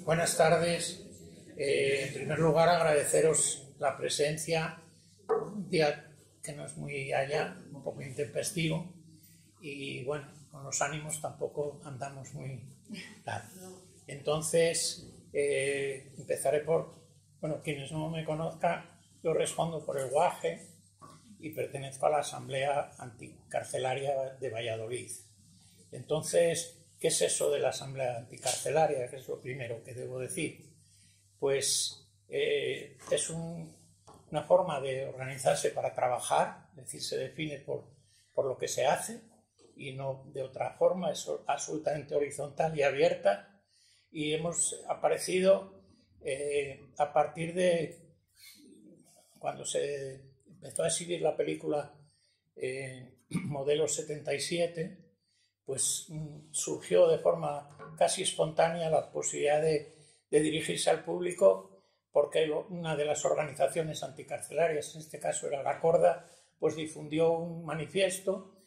Buenas tardes. En primer lugar, agradeceros la presencia, un día que no es muy allá, un poco intempestivo, y bueno, con los ánimos tampoco andamos muy tal. Entonces, empezaré por, quienes no me conozcan, yo respondo por el Guaje y pertenezco a la Asamblea Anticarcelaria de Valladolid. Entonces, ¿qué es eso de la Asamblea Anticarcelaria? Que es lo primero que debo decir. Pues es una forma de organizarse para trabajar, es decir, se define por lo que se hace y no de otra forma, es absolutamente horizontal y abierta, y hemos aparecido a partir de cuando se empezó a exhibir la película Modelo 77, pues surgió de forma casi espontánea la posibilidad de dirigirse al público, porque una de las organizaciones anticarcelarias, en este caso era la Corda, pues difundió un manifiesto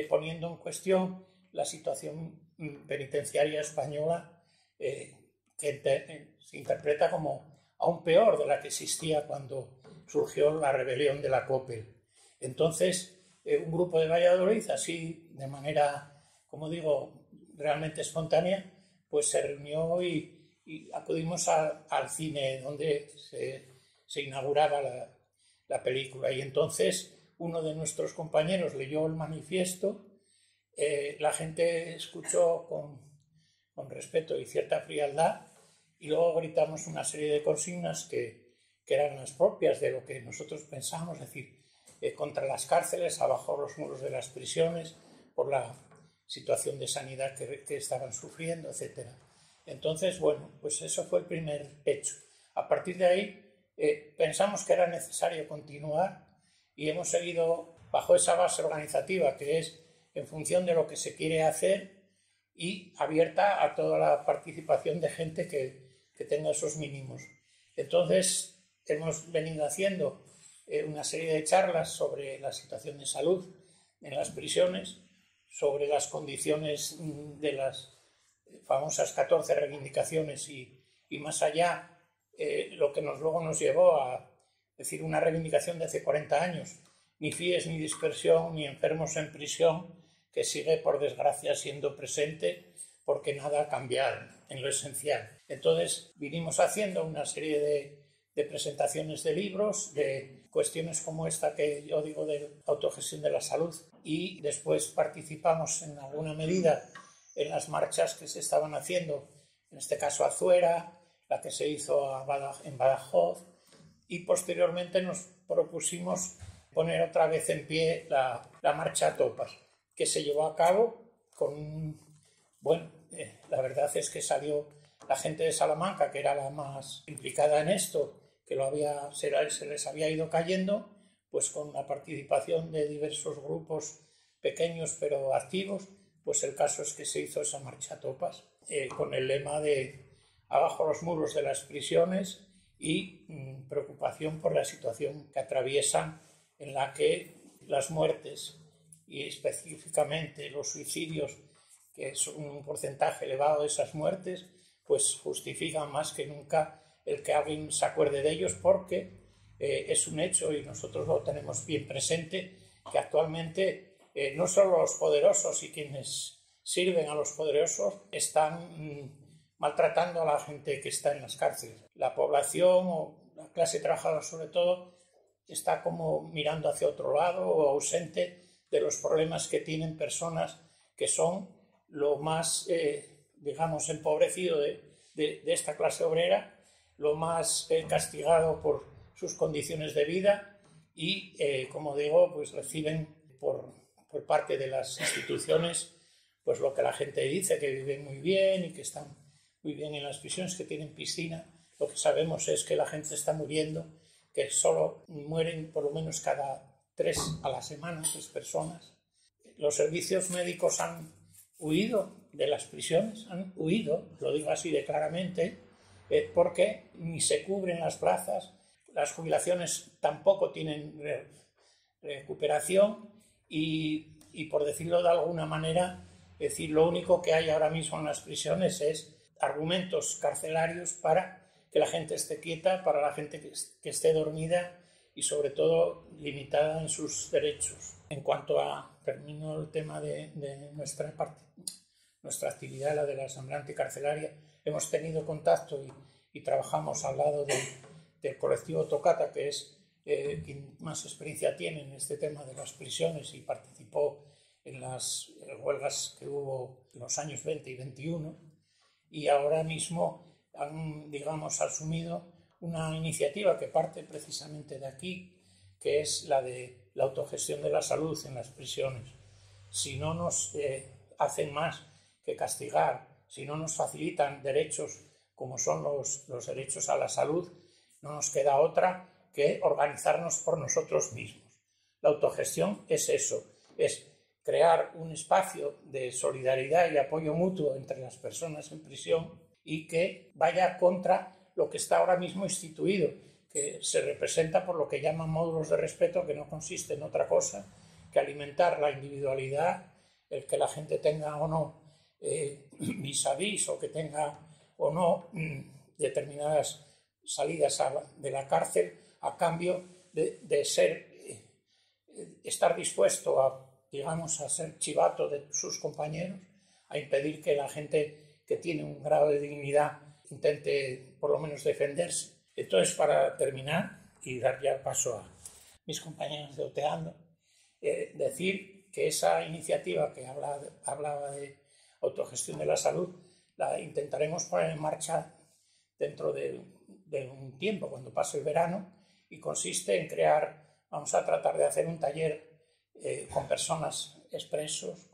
poniendo en cuestión la situación penitenciaria española, que se interpreta como aún peor de la que existía cuando surgió la rebelión de la COPEL. Entonces, un grupo de Valladolid, así de manera, como digo, realmente espontánea, pues se reunió y acudimos al cine donde se inauguraba la película. Y entonces uno de nuestros compañeros leyó el manifiesto, la gente escuchó con respeto y cierta frialdad, y luego gritamos una serie de consignas que eran las propias de lo que nosotros pensábamos, es decir, contra las cárceles, abajo los muros de las prisiones, por la situación de sanidad que estaban sufriendo, etc. Entonces, bueno, pues eso fue el primer hecho. A partir de ahí pensamos que era necesario continuar y hemos seguido bajo esa base organizativa que es en función de lo que se quiere hacer y abierta a toda la participación de gente que tenga esos mínimos. Entonces, hemos venido haciendo una serie de charlas sobre la situación de salud en las prisiones, sobre las condiciones de las famosas 14 reivindicaciones y más allá, lo que luego nos llevó a decir una reivindicación de hace 40 años, ni FIES, ni dispersión, ni enfermos en prisión, que sigue por desgracia siendo presente porque nada ha cambiado en lo esencial. Entonces vinimos haciendo una serie de presentaciones de libros, de cuestiones como esta que yo digo de autogestión de la salud, y después participamos en alguna medida en las marchas que se estaban haciendo, en este caso a Zuera, la que se hizo en Badajoz, y posteriormente nos propusimos poner otra vez en pie la marcha Topas, que se llevó a cabo con, la verdad es que salió la gente de Salamanca, que era la más implicada en esto, que se les había ido cayendo, pues con la participación de diversos grupos pequeños pero activos. Pues el caso es que se hizo esa marcha Topas con el lema de abajo los muros de las prisiones y preocupación por la situación que atraviesan, en la que las muertes y específicamente los suicidios, que es un porcentaje elevado de esas muertes, pues justifican más que nunca el que alguien se acuerde de ellos, porque es un hecho y nosotros lo tenemos bien presente, que actualmente no solo los poderosos y quienes sirven a los poderosos están maltratando a la gente que está en las cárceles. La población o la clase trabajadora sobre todo está como mirando hacia otro lado o ausente de los problemas que tienen personas que son lo más, empobrecido de esta clase obrera, lo más castigado por sus condiciones de vida y, como digo, pues reciben por parte de las instituciones pues lo que la gente dice, que viven muy bien y que están muy bien en las prisiones, que tienen piscina. Lo que sabemos es que la gente está muriendo, que solo mueren por lo menos cada 3 a la semana, 3 personas. Los servicios médicos han huido de las prisiones, han huido, lo digo así de claramente, porque ni se cubren las plazas, las jubilaciones tampoco tienen recuperación y por decirlo de alguna manera, es decir, lo único que hay ahora mismo en las prisiones es argumentos carcelarios para que la gente esté quieta, para la gente que esté dormida y sobre todo limitada en sus derechos. En cuanto a, termino el tema de nuestra actividad, la de la Asamblea Anticarcelaria, hemos tenido contacto y trabajamos al lado del colectivo Tocata, que es quien más experiencia tiene en este tema de las prisiones y participó en las huelgas que hubo en los años 20 y 21, y ahora mismo han, digamos, asumido una iniciativa que parte precisamente de aquí, que es la de la autogestión de la salud en las prisiones. Si no nos hacen más que castigar, si no nos facilitan derechos como son los derechos a la salud, no nos queda otra que organizarnos por nosotros mismos. La autogestión es eso, es crear un espacio de solidaridad y apoyo mutuo entre las personas en prisión y que vaya contra lo que está ahora mismo instituido, que se representa por lo que llaman módulos de respeto, que no consiste en otra cosa que alimentar la individualidad, el que la gente tenga o no vis-a-vis o que tenga o no determinadas salidas de la cárcel a cambio de estar dispuesto a, digamos, a ser chivato de sus compañeros, a impedir que la gente que tiene un grado de dignidad intente por lo menos defenderse. Entonces, para terminar y dar ya paso a mis compañeros de Oteando, decir que esa iniciativa que hablaba de autogestión de la salud la intentaremos poner en marcha dentro de un tiempo, cuando pase el verano, y consiste en vamos a tratar de hacer un taller con personas expresos,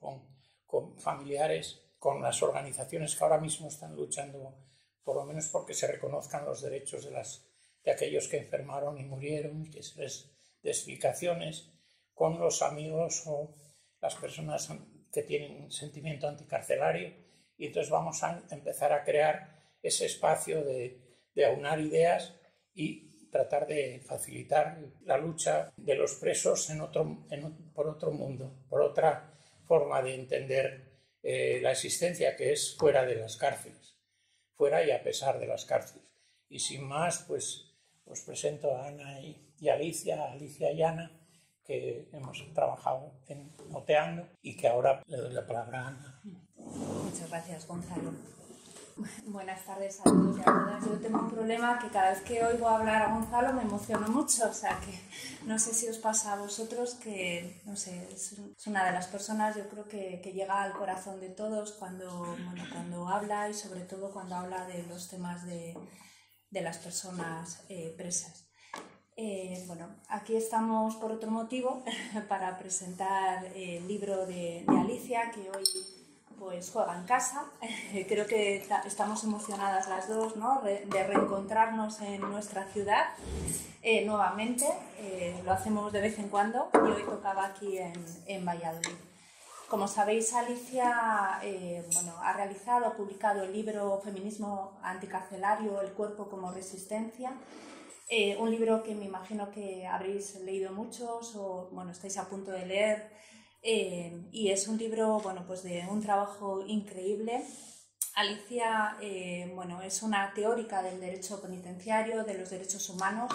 con familiares, con las organizaciones que ahora mismo están luchando por lo menos porque se reconozcan los derechos de aquellos que enfermaron y murieron, que se les dé explicaciones, con los amigos o las personas que tienen sentimiento anticarcelario, y entonces vamos a empezar a crear ese espacio de aunar ideas y tratar de facilitar la lucha de los presos por otro mundo, por otra forma de entender la existencia, que es fuera de las cárceles, fuera y a pesar de las cárceles. Y sin más, pues os presento a Ana y Alicia y Ana, que hemos trabajado en Oteando y que ahora le doy la palabra a Ana. Muchas gracias, Gonzalo. Buenas tardes a todos y a todas. Yo tengo un problema que cada vez que oigo hablar a Gonzalo me emociono mucho, o sea que no sé si os pasa a vosotros que, no sé, es una de las personas, yo creo que llega al corazón de todos cuando habla, y sobre todo cuando habla de los temas de las personas presas. Aquí estamos por otro motivo, para presentar el libro de Alicia, que hoy pues juega en casa. Creo que estamos emocionadas las dos, ¿no?, de reencontrarnos en nuestra ciudad nuevamente. Lo hacemos de vez en cuando y hoy tocaba aquí en Valladolid. Como sabéis, Alicia ha publicado el libro Feminismo Anticarcelario, el cuerpo como resistencia, un libro que me imagino que habréis leído muchos o estáis a punto de leer. Y es un libro de un trabajo increíble. Alicia es una teórica del derecho penitenciario, de los derechos humanos.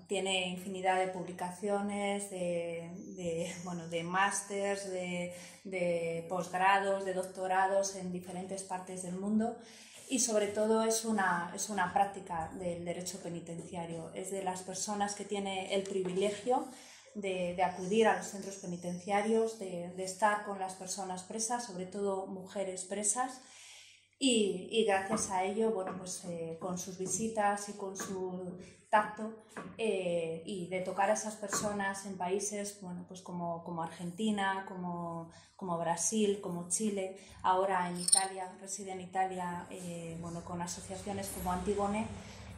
Tiene infinidad de publicaciones, de másters, de posgrados, de doctorados en diferentes partes del mundo, y sobre todo es una práctica del derecho penitenciario. Es de las personas que tiene el privilegio de acudir a los centros penitenciarios, de estar con las personas presas, sobre todo mujeres presas, y gracias a ello, con sus visitas y con su tacto, y de tocar a esas personas en países como Argentina, como Brasil, como Chile, ahora en Italia, reside en Italia, con asociaciones como Antigone,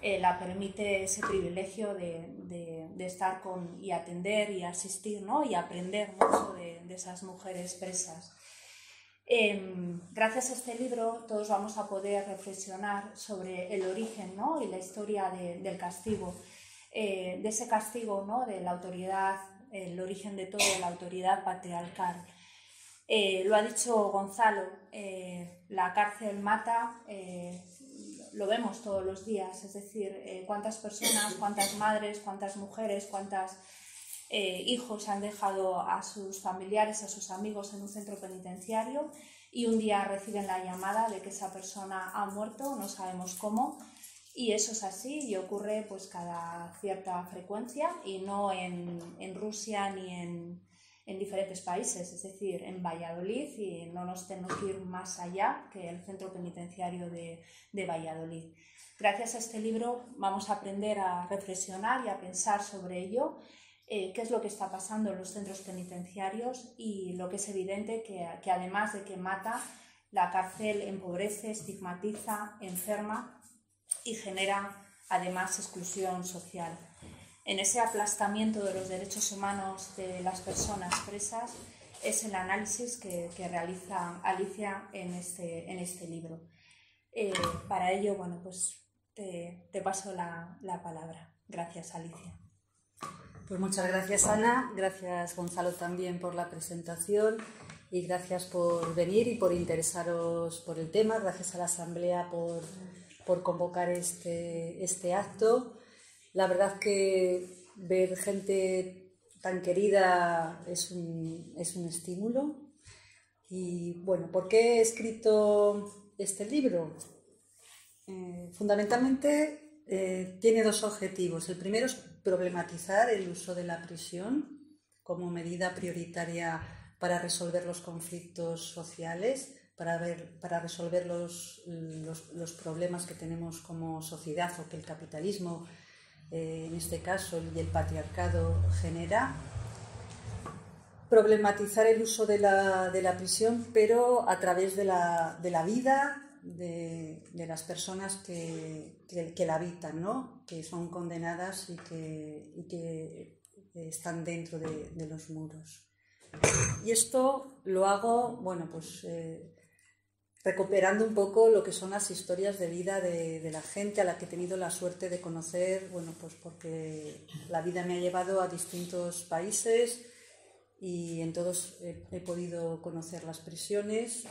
la permite ese privilegio de estar y atender y asistir, ¿no?, y aprender mucho de esas mujeres presas. Gracias a este libro todos vamos a poder reflexionar sobre el origen, ¿no?, y la historia del castigo, de ese castigo, ¿no?, de la autoridad, el origen de todo, la autoridad patriarcal. Lo ha dicho Gonzalo, la cárcel mata, lo vemos todos los días, es decir, cuántas personas, cuántas madres, cuántas mujeres, cuántos hijos han dejado a sus familiares, a sus amigos en un centro penitenciario y un día reciben la llamada de que esa persona ha muerto, no sabemos cómo, y eso es así y ocurre pues cada cierta frecuencia y no en Rusia ni en diferentes países, es decir, en Valladolid, y no nos tenemos que ir más allá que el centro penitenciario de Valladolid. Gracias a este libro vamos a aprender a reflexionar y a pensar sobre ello, qué es lo que está pasando en los centros penitenciarios y lo que es evidente que además de que mata, la cárcel empobrece, estigmatiza, enferma y genera además exclusión social. En ese aplastamiento de los derechos humanos de las personas presas es el análisis que realiza Alicia en este libro. Para ello, bueno, pues te paso la palabra. Gracias, Alicia. Pues muchas gracias, Ana. Gracias, Gonzalo, también por la presentación y gracias por venir y por interesaros por el tema. Gracias a la Asamblea por convocar este acto. La verdad que ver gente tan querida es un estímulo. Y bueno, ¿por qué he escrito este libro? Fundamentalmente tiene dos objetivos. El primero es problematizar el uso de la prisión como medida prioritaria para resolver los conflictos sociales, para resolver los problemas que tenemos como sociedad o que el capitalismo, en este caso, y el patriarcado genera. Problematizar el uso de la prisión, pero a través de la vida de las personas que la habitan, ¿no? Que son condenadas y que están dentro de los muros. Y esto lo hago, bueno, pues recuperando un poco lo que son las historias de vida de la gente a la que he tenido la suerte de conocer, bueno, pues porque la vida me ha llevado a distintos países y en todos he podido conocer las prisiones.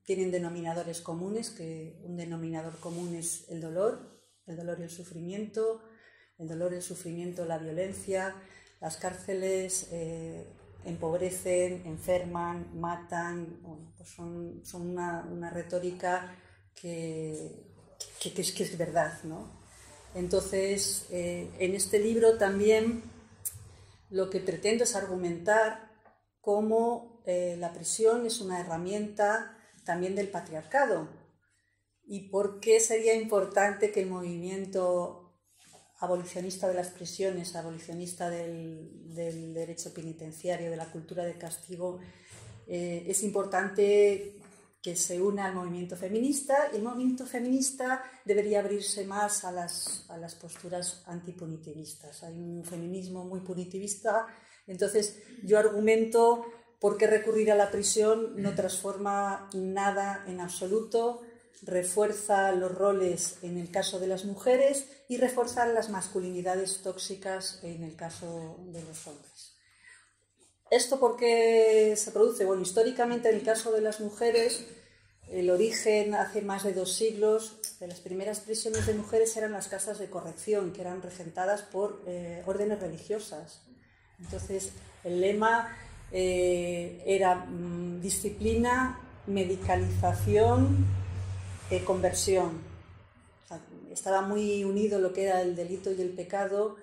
Tienen denominadores comunes, que un denominador común es el dolor y el sufrimiento, la violencia. Las cárceles empobrecen, enferman, matan. Bueno, pues son una retórica que es verdad, ¿no? Entonces, en este libro también lo que pretendo es argumentar cómo la prisión es una herramienta también del patriarcado y por qué sería importante que el movimiento abolicionista de las prisiones, abolicionista del derecho penitenciario, de la cultura de castigo, es importante que se una al movimiento feminista, y el movimiento feminista debería abrirse más a las posturas antipunitivistas. Hay un feminismo muy punitivista, entonces yo argumento por qué recurrir a la prisión no transforma nada en absoluto, refuerza los roles en el caso de las mujeres y refuerza las masculinidades tóxicas en el caso de los hombres. ¿Esto por qué se produce? Bueno, históricamente en el caso de las mujeres, el origen hace más de 2 siglos de las primeras prisiones de mujeres eran las casas de corrección, que eran regentadas por órdenes religiosas. Entonces, el lema era disciplina, medicalización, conversión. O sea, estaba muy unido lo que era el delito y el pecado,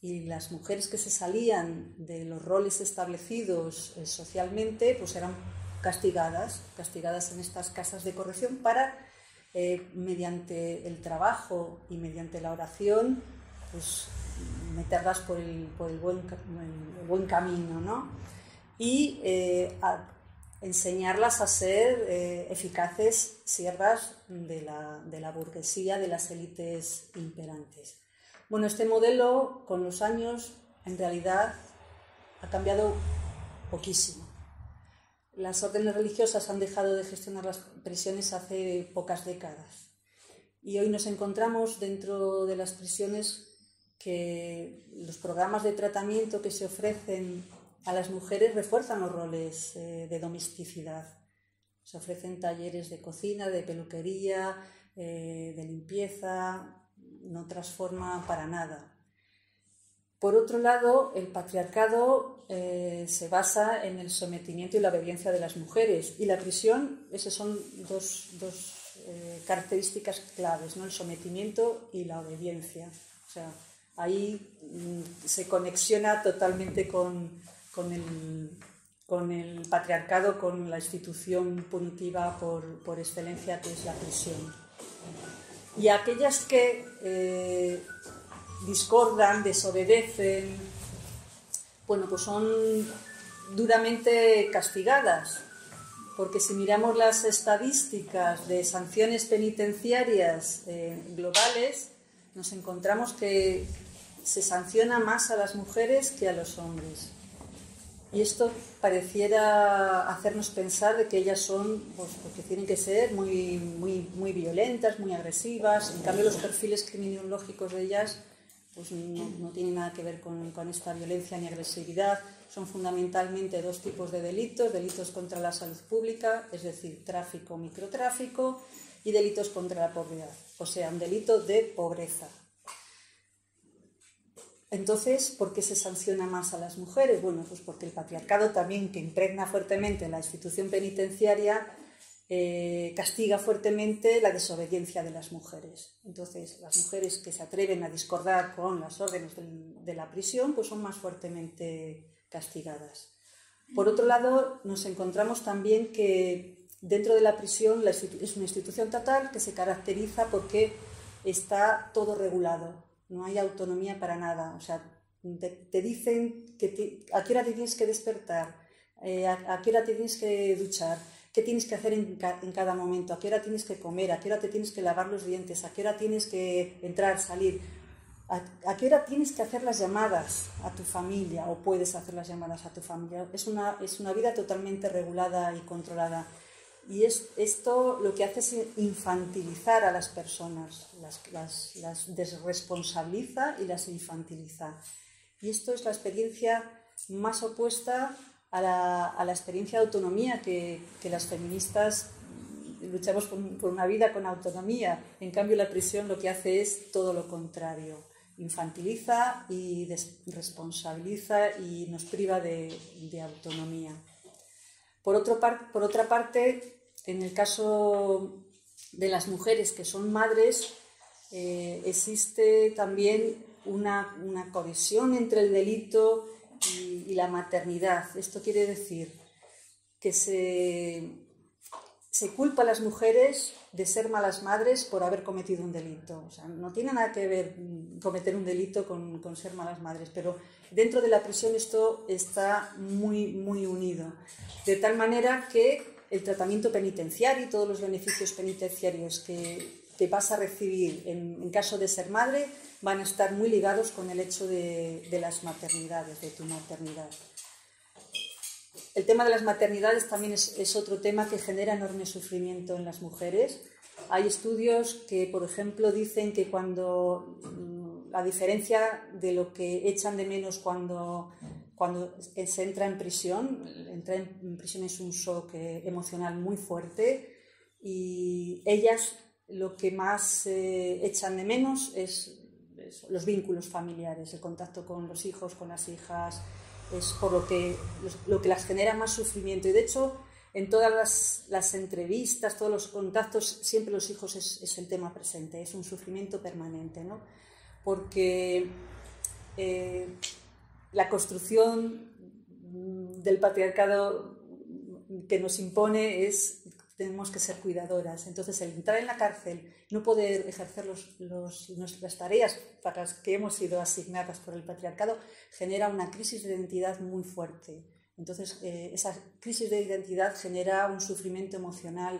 y las mujeres que se salían de los roles establecidos socialmente pues eran castigadas en estas casas de corrección para, mediante el trabajo y mediante la oración, pues meterlas por el buen camino, ¿no? Y enseñarlas a ser eficaces siervas de la burguesía, de las élites imperantes. Bueno, este modelo con los años en realidad ha cambiado poquísimo. Las órdenes religiosas han dejado de gestionar las prisiones hace pocas décadas y hoy nos encontramos dentro de las prisiones que los programas de tratamiento que se ofrecen a las mujeres refuerzan los roles de domesticidad. Se ofrecen talleres de cocina, de peluquería, de limpieza, no transforma para nada. Por otro lado, el patriarcado se basa en el sometimiento y la obediencia de las mujeres, y la prisión, esas son dos características claves, ¿no? El sometimiento y la obediencia. O sea, ahí se conexiona totalmente con el patriarcado, con la institución punitiva por excelencia, que es la prisión. Y aquellas que discordan, desobedecen, bueno, pues son duramente castigadas, porque si miramos las estadísticas de sanciones penitenciarias globales, nos encontramos que se sanciona más a las mujeres que a los hombres. Y esto pareciera hacernos pensar de que ellas son, pues, porque tienen que ser muy violentas, muy agresivas. En cambio, los perfiles criminológicos de ellas pues no tienen nada que ver con esta violencia ni agresividad. Son fundamentalmente dos tipos de delitos: delitos contra la salud pública, es decir, tráfico, microtráfico, y delitos contra la pobreza, o sea, un delito de pobreza. Entonces, ¿por qué se sanciona más a las mujeres? Bueno, pues porque el patriarcado también, que impregna fuertemente la institución penitenciaria, castiga fuertemente la desobediencia de las mujeres. Entonces, las mujeres que se atreven a discordar con las órdenes de la prisión, pues son más fuertemente castigadas. Por otro lado, nos encontramos también que dentro de la prisión es una institución estatal que se caracteriza porque está todo regulado. No hay autonomía para nada. O sea, te dicen a qué hora te tienes que despertar, a qué hora te tienes que duchar, qué tienes que hacer en cada momento, a qué hora tienes que comer, a qué hora te tienes que lavar los dientes, a qué hora tienes que entrar, salir, a qué hora tienes que hacer las llamadas a tu familia o puedes hacer las llamadas a tu familia. Es una vida totalmente regulada y controlada. Y esto lo que hace es infantilizar a las personas, las desresponsabiliza y las infantiliza. Y esto es la experiencia más opuesta a la experiencia de autonomía que las feministas luchamos por una vida con autonomía. En cambio, la prisión lo que hace es todo lo contrario: infantiliza y desresponsabiliza y nos priva de autonomía. Por otra parte, en el caso de las mujeres que son madres, existe también una cohesión entre el delito y la maternidad. Esto quiere decir que se culpa a las mujeres de ser malas madres por haber cometido un delito. O sea, no tiene nada que ver cometer un delito con ser malas madres, pero dentro de la prisión esto está muy unido. De tal manera que el tratamiento penitenciario y todos los beneficios penitenciarios que vas a recibir en caso de ser madre van a estar muy ligados con el hecho de las maternidades, de tu maternidad. El tema de las maternidades también es otro tema que genera enorme sufrimiento en las mujeres. Hay estudios que, por ejemplo, dicen que cuando la diferencia de lo que echan de menos cuando se entra en prisión, entrar en prisión es un shock emocional muy fuerte, y ellas lo que más echan de menos es los vínculos familiares, el contacto con los hijos, con las hijas. Es por lo que las genera más sufrimiento. Y de hecho, en todas las entrevistas, todos los contactos, siempre los hijos es el tema presente, es un sufrimiento permanente, ¿no? Porque la construcción del patriarcado que nos impone es: tenemos que ser cuidadoras. Entonces, el entrar en la cárcel, no poder ejercer nuestras tareas para las que hemos sido asignadas por el patriarcado, genera una crisis de identidad muy fuerte. Entonces, esa crisis de identidad genera un sufrimiento emocional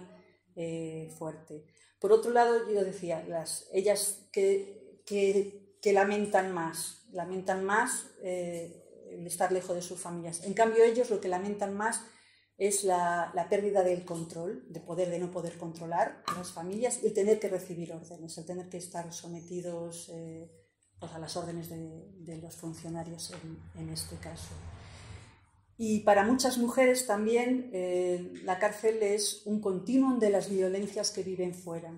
fuerte. Por otro lado, yo decía, ellas que lamentan más el estar lejos de sus familias. En cambio, ellos lo que lamentan más es la pérdida del control, de no poder controlar a las familias, y el tener que recibir órdenes, el tener que estar sometidos pues a las órdenes de los funcionarios en este caso. Y para muchas mujeres también la cárcel es un continuum de las violencias que viven fuera.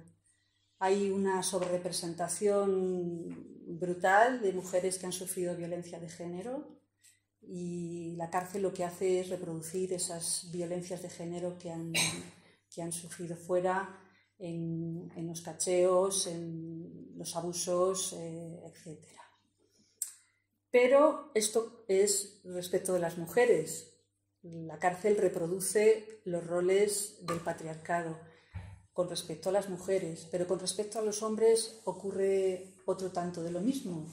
Hay una sobrerepresentación brutal de mujeres que han sufrido violencia de género y la cárcel lo que hace es reproducir esas violencias de género que han sufrido fuera en los cacheos, en los abusos, etc. Pero esto es respecto de las mujeres. La cárcel reproduce los roles del patriarcado con respecto a las mujeres, pero con respecto a los hombres ocurre otro tanto de lo mismo.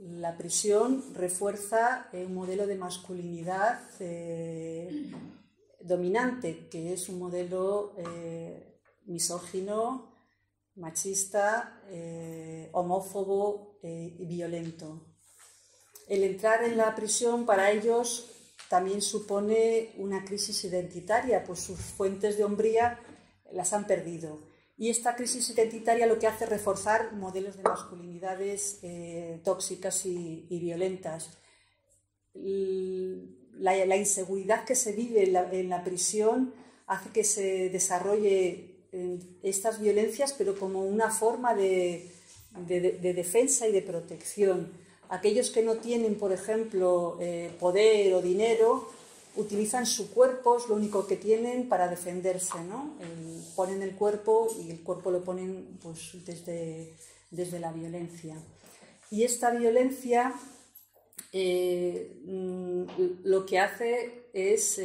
La prisión refuerza un modelo de masculinidad dominante, que es un modelo misógino, machista, homófobo y violento. El entrar en la prisión para ellos también supone una crisis identitaria, pues sus fuentes de hombría las han perdido. Y esta crisis identitaria lo que hace es reforzar modelos de masculinidades tóxicas y violentas. La inseguridad que se vive en la prisión hace que se desarrolle estas violencias, pero como una forma de defensa y de protección. Aquellos que no tienen, por ejemplo, poder o dinero, utilizan su cuerpo, es lo único que tienen para defenderse, ¿no? Ponen el cuerpo y el cuerpo lo ponen pues, desde la violencia. Y esta violencia lo que hace es,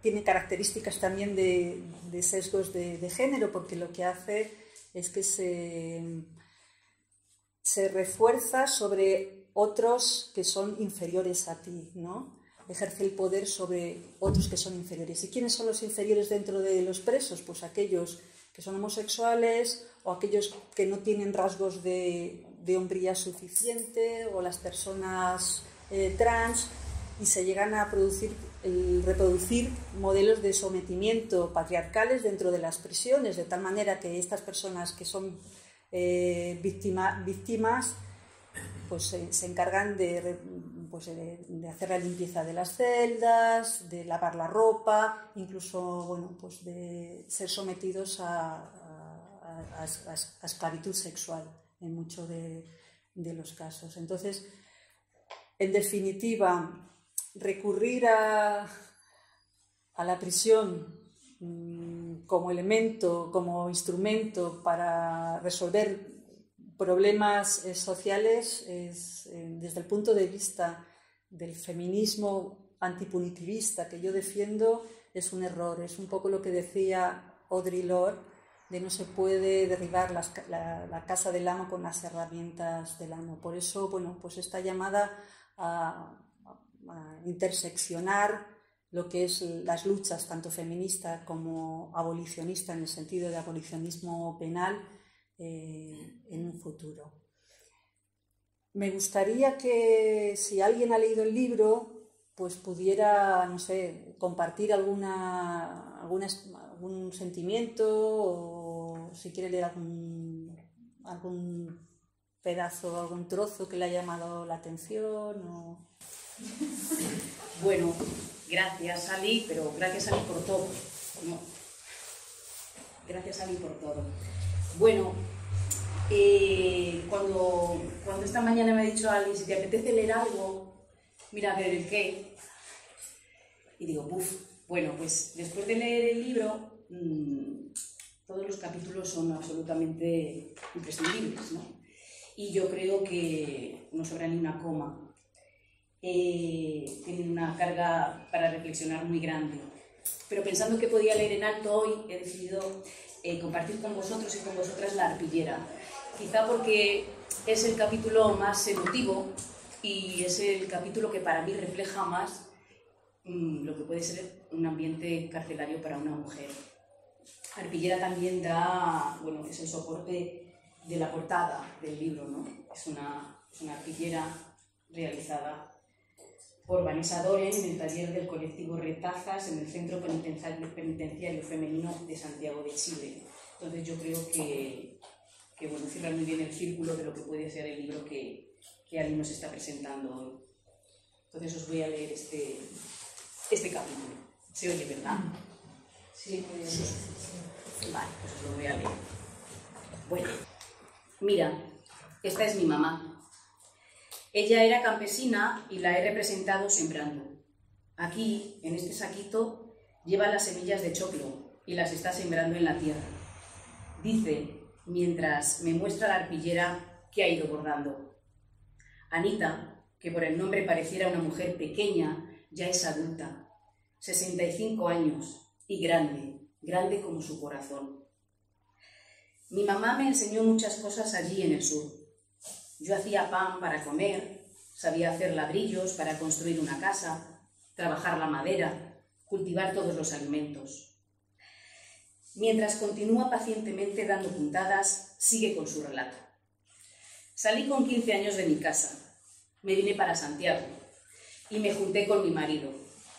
tiene características también de sesgos de género, porque lo que hace es que se refuerza sobre otros que son inferiores a ti, ¿no? Ejerce el poder sobre otros que son inferiores. ¿Y quiénes son los inferiores dentro de los presos? Pues aquellos que son homosexuales o aquellos que no tienen rasgos de hombría suficiente o las personas trans, y se llegan a reproducir modelos de sometimiento patriarcales dentro de las prisiones, de tal manera que estas personas que son víctimas pues se encargan de hacer la limpieza de las celdas, de lavar la ropa, incluso bueno, pues de ser sometidos a esclavitud sexual en muchos de los casos. Entonces, en definitiva, recurrir a la prisión como elemento, como instrumento para resolver problemas sociales es, desde el punto de vista del feminismo antipunitivista que yo defiendo, es un error. Es un poco lo que decía Audre Lorde, de no se puede derribar la casa del amo con las herramientas del amo. Por eso, bueno, pues esta llamada a interseccionar lo que es las luchas tanto feminista como abolicionista, en el sentido de abolicionismo penal, en un futuro. Me gustaría que si alguien ha leído el libro, pues pudiera, no sé, compartir algún sentimiento, o si quiere leer algún pedazo, algún trozo que le haya llamado la atención. Bueno, gracias Ali, pero gracias Ali por todo. No. Gracias Ali por todo. Bueno, cuando esta mañana me ha dicho Ali, si te apetece leer algo, mira a ver el qué. Y digo, bueno, pues después de leer el libro, todos los capítulos son absolutamente imprescindibles, ¿no? Y yo creo que no sobra ni una coma. Tienen una carga para reflexionar muy grande. Pero pensando que podía leer en alto hoy, he decidido compartir con vosotros y con vosotras La arpillera. Quizá porque es el capítulo más emotivo y es el capítulo que para mí refleja más lo que puede ser un ambiente carcelario para una mujer. Arpillera también es el soporte de la portada del libro, ¿no? Es una arpillera realizada por Vanessa Doren en el taller del colectivo Retazas en el Centro Penitenciario Femenino de Santiago de Chile. Entonces yo creo que cierra muy bien el círculo de lo que puede ser el libro que Ali nos está presentando hoy. Entonces os voy a leer este capítulo. ¿Se oye, verdad? Sí, muy bien. Vale, pues os lo voy a leer. Bueno, mira, esta es mi mamá. Ella era campesina y la he representado sembrando. Aquí, en este saquito, lleva las semillas de choclo y las está sembrando en la tierra. Dice, mientras me muestra la arpillera que ha ido bordando. Anita, que por el nombre pareciera una mujer pequeña, ya es adulta, 65 años y grande como su corazón. Mi mamá me enseñó muchas cosas allí en el sur. Yo hacía pan para comer, sabía hacer ladrillos para construir una casa, trabajar la madera, cultivar todos los alimentos. Mientras continúa pacientemente dando puntadas, sigue con su relato. Salí con 15 años de mi casa, me vine para Santiago y me junté con mi marido,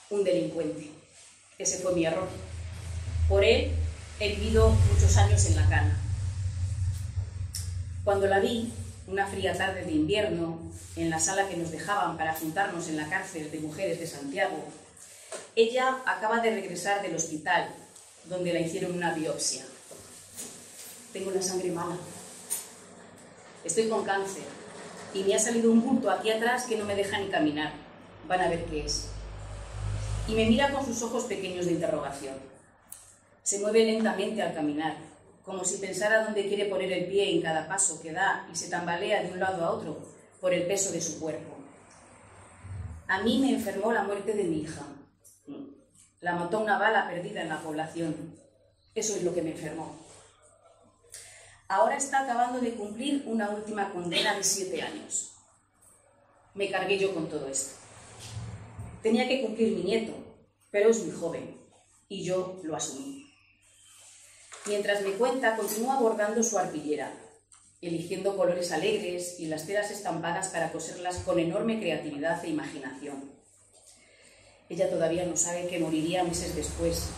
un delincuente. Ese fue mi error. Por él he vivido muchos años en la cana. Cuando la vi, una fría tarde de invierno, en la sala que nos dejaban para juntarnos en la cárcel de mujeres de Santiago, ella acaba de regresar del hospital, donde la hicieron una biopsia. Tengo la sangre mala. Estoy con cáncer y me ha salido un bulto aquí atrás que no me deja ni caminar. Van a ver qué es. Y me mira con sus ojos pequeños de interrogación. Se mueve lentamente al caminar, como si pensara dónde quiere poner el pie en cada paso que da y se tambalea de un lado a otro por el peso de su cuerpo. A mí me enfermó la muerte de mi hija. La mató una bala perdida en la población. Eso es lo que me enfermó. Ahora está acabando de cumplir una última condena de 7 años. Me cargué yo con todo esto. Tenía que cumplir mi nieto, pero es muy joven, y yo lo asumí. Mientras me cuenta, continúa bordando su arpillera, eligiendo colores alegres y las telas estampadas para coserlas con enorme creatividad e imaginación. Ella todavía no sabe que moriría meses después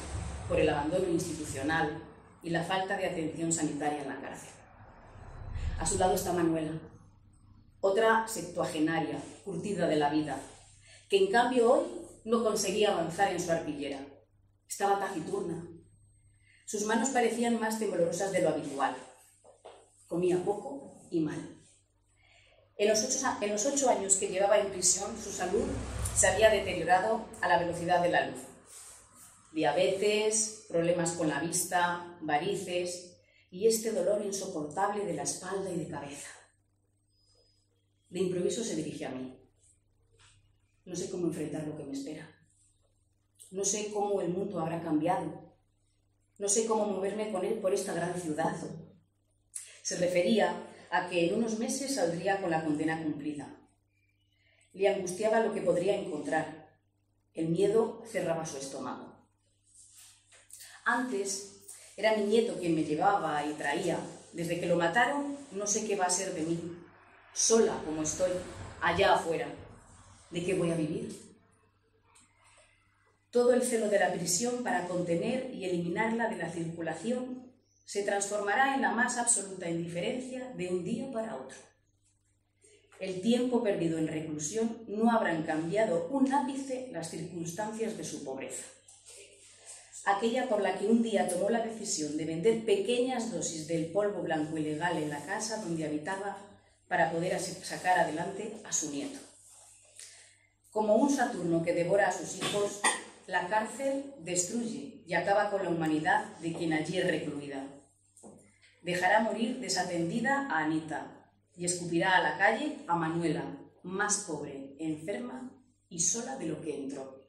por el abandono institucional y la falta de atención sanitaria en la cárcel. A su lado está Manuela, otra septuagenaria, curtida de la vida, que en cambio hoy no conseguía avanzar en su arpillera. Estaba taciturna. Sus manos parecían más temblorosas de lo habitual. Comía poco y mal. En los 8 años que llevaba en prisión, su salud se había deteriorado a la velocidad de la luz. Diabetes, problemas con la vista, varices y este dolor insoportable de la espalda y de cabeza. De improviso se dirige a mí. No sé cómo enfrentar lo que me espera. No sé cómo el mundo habrá cambiado. No sé cómo moverme con él por esta gran ciudad. Se refería a que en unos meses saldría con la condena cumplida. Le angustiaba lo que podría encontrar. El miedo cerraba su estómago. Antes era mi nieto quien me llevaba y traía. Desde que lo mataron, no sé qué va a ser de mí. Sola como estoy, allá afuera. ¿De qué voy a vivir? Todo el celo de la prisión para contener y eliminarla de la circulación se transformará en la más absoluta indiferencia de un día para otro. El tiempo perdido en reclusión no habrán cambiado un ápice las circunstancias de su pobreza. Aquella por la que un día tomó la decisión de vender pequeñas dosis del polvo blanco ilegal en la casa donde habitaba para poder sacar adelante a su nieto. Como un Saturno que devora a sus hijos, la cárcel destruye y acaba con la humanidad de quien allí es recluida. Dejará morir desatendida a Anita y escupirá a la calle a Manuela, más pobre, enferma y sola de lo que entró.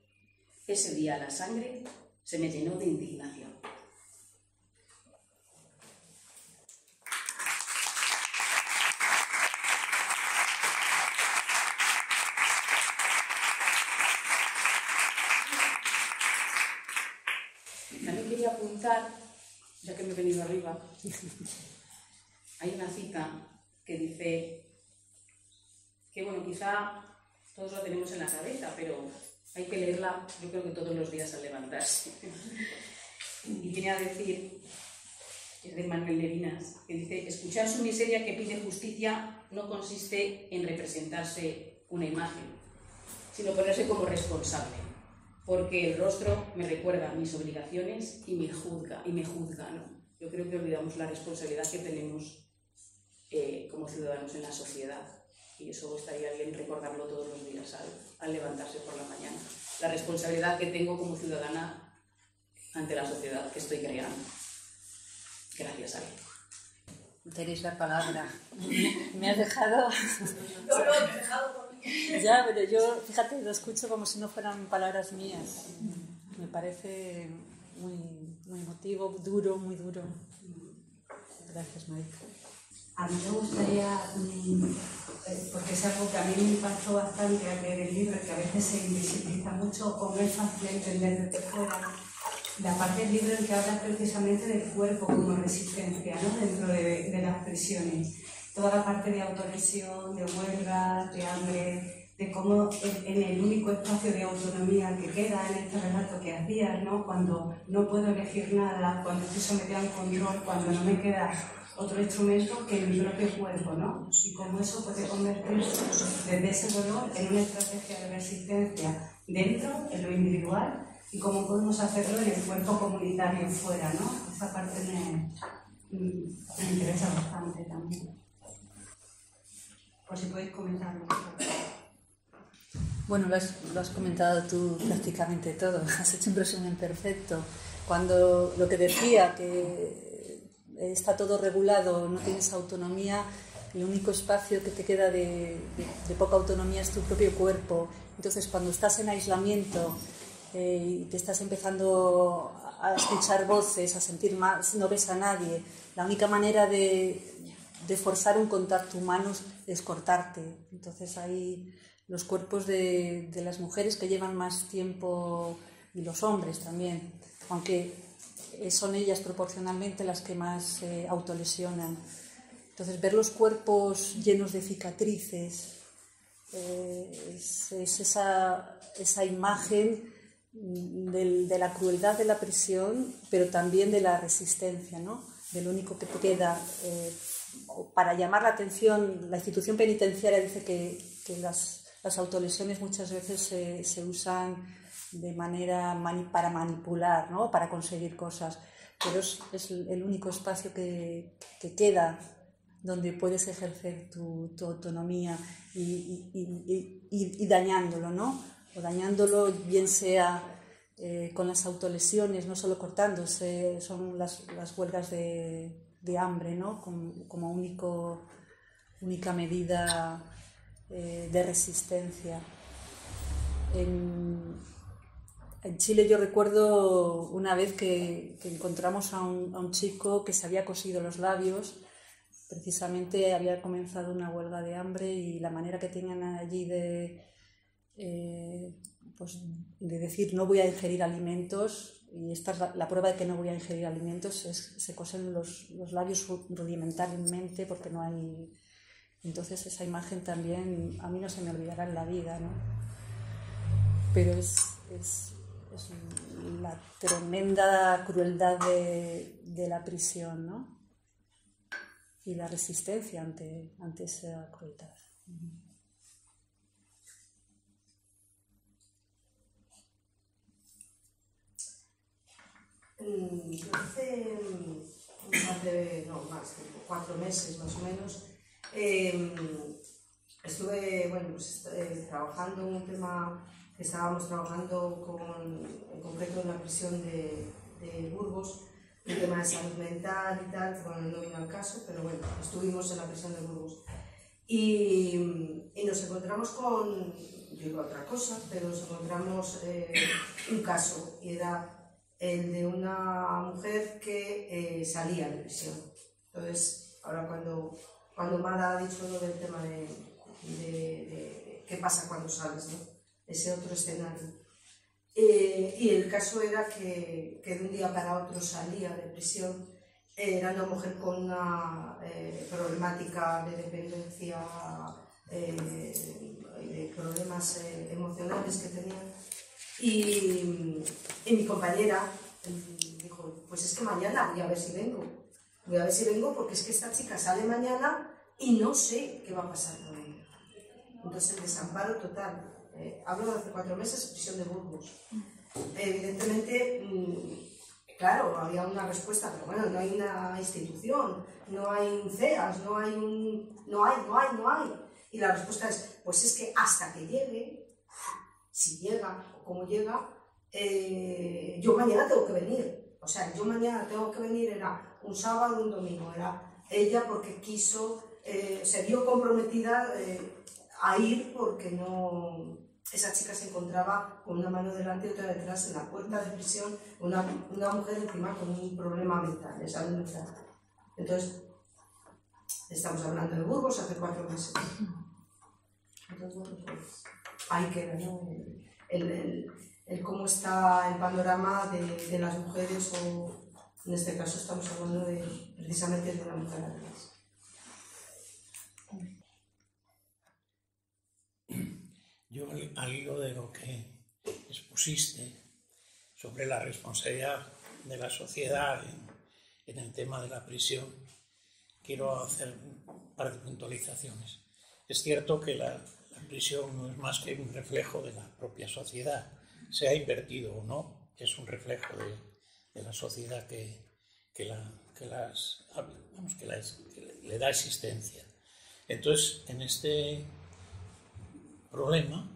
Ese día la sangre se me llenó de indignación. También quería apuntar, ya que me he venido arriba, hay una cita que dice que, bueno, quizá todos la tenemos en la cabeza, pero hay que leerla, yo creo que todos los días al levantarse. Y viene a decir, es de Manuel Levinas, que dice: escuchar su miseria que pide justicia no consiste en representarse una imagen, sino ponerse como responsable, porque el rostro me recuerda mis obligaciones y me juzga, ¿no? Yo creo que olvidamos la responsabilidad que tenemos como ciudadanos en la sociedad, y eso estaría bien recordarlo todos los días al levantarse por la mañana. La responsabilidad que tengo como ciudadana ante la sociedad que estoy creando. Gracias, Ale. Tenéis la palabra. Me has dejado... No, me he dejado por mí. Ya, pero yo, fíjate, lo escucho como si no fueran palabras mías. Me parece muy emotivo, duro, muy duro. Gracias, Marita. A mí me gustaría, porque es algo que a mí me impactó bastante al leer el libro, que a veces se invisibiliza mucho o no es fácil de entender desde fuera, la parte del libro en que habla precisamente del cuerpo como resistencia, ¿no? Dentro de las prisiones. Toda la parte de autolesión, de huelgas, de hambre, de cómo en el único espacio de autonomía que queda en este relato que hacías, ¿no? Cuando no puedo elegir nada, cuando estoy sometida a un control, cuando no me queda otro instrumento que mi propio cuerpo, ¿no? Y cómo eso puede convertirse desde ese dolor en una estrategia de resistencia dentro, en lo individual, y cómo podemos hacerlo en el cuerpo comunitario fuera, ¿no? Esa parte me interesa bastante también. Por si podéis comentarlo. Bueno, lo has comentado tú prácticamente todo, has hecho un resumen perfecto. Cuando lo que decía, que está todo regulado, no tienes autonomía, el único espacio que te queda de poca autonomía es tu propio cuerpo. Entonces, cuando estás en aislamiento y te estás empezando a escuchar voces, a sentir más, no ves a nadie, la única manera de forzar un contacto humano es cortarte. Entonces, ahí los cuerpos de las mujeres que llevan más tiempo, y los hombres también, aunque son ellas proporcionalmente las que más autolesionan. Entonces, ver los cuerpos llenos de cicatrices es esa imagen de la crueldad de la prisión, pero también de la resistencia, ¿no? De lo único que te queda. Para llamar la atención, la institución penitenciaria dice que las autolesiones muchas veces se usan de manera para manipular, ¿no? Para conseguir cosas, pero es el único espacio que queda donde puedes ejercer tu autonomía y dañándolo, ¿no? O dañándolo, bien sea con las autolesiones, no solo cortándose, son las huelgas de hambre, ¿no? Como única medida de resistencia. En Chile yo recuerdo una vez que encontramos a un chico que se había cosido los labios, precisamente había comenzado una huelga de hambre, y la manera que tenían allí de decir no voy a ingerir alimentos, y esta es la prueba de que no voy a ingerir alimentos, se cosen los labios rudimentalmente porque no hay... Entonces esa imagen también a mí no se me olvidará en la vida, ¿no? Pero es la tremenda crueldad de la prisión, ¿no? Y la resistencia ante esa crueldad. Hace 4 meses más o menos, estuve trabajando en un tema que estábamos trabajando en concreto en la prisión de Burgos, un tema de salud mental y tal, bueno, no vino al caso, pero bueno, estuvimos en la prisión de Burgos. Y nos encontramos con, yo iba a otra cosa, pero nos encontramos un caso, y era el de una mujer que salía de prisión. Entonces, ahora cuando Mara ha dicho lo del tema de qué pasa cuando sales, ¿no? Ese otro escenario. Y el caso era que de un día para otro salía de prisión. Era una mujer con una problemática de dependencia, de problemas emocionales que tenía. Y mi compañera dijo, pues es que mañana voy a ver si vengo. Voy a ver si vengo porque es que esta chica sale mañana y no sé qué va a pasar con ella. Entonces el desamparo total. Hablo de hace 4 meses, prisión de Burgos. Evidentemente, claro, había una respuesta, pero bueno, no hay una institución, no hay un CEAS, no hay. Y la respuesta es, pues es que hasta que llegue, si llega o como llega, yo mañana tengo que venir. O sea, yo mañana tengo que venir, era un sábado, un domingo, era ella porque quiso, se vio comprometida a ir porque no... Esa chica se encontraba con una mano delante y otra detrás en la puerta de prisión, una mujer encima con un problema mental, de salud mental. Entonces, estamos hablando de Burgos hace 4 meses. Entonces, bueno, pues ahí queda, ¿no? El cómo está el panorama de las mujeres, o en este caso estamos hablando precisamente de la mujer trans. Yo, al hilo de lo que expusiste sobre la responsabilidad de la sociedad en el tema de la prisión, quiero hacer un par de puntualizaciones. Es cierto que la prisión no es más que un reflejo de la propia sociedad, sea invertido o no, es un reflejo de la sociedad que le da existencia. Entonces, en este problema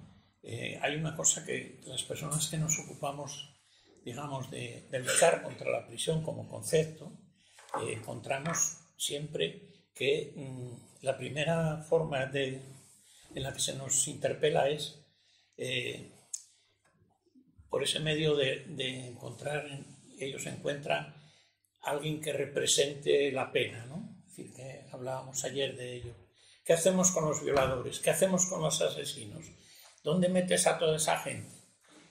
hay una cosa que las personas que nos ocupamos, digamos, de luchar contra la prisión como concepto, encontramos siempre que la primera forma en la que se nos interpela es por ese medio de encontrar, ellos encuentran alguien que represente la pena, ¿no? Es decir, que hablábamos ayer de ello. ¿Qué hacemos con los violadores? ¿Qué hacemos con los asesinos? ¿Dónde metes a toda esa gente?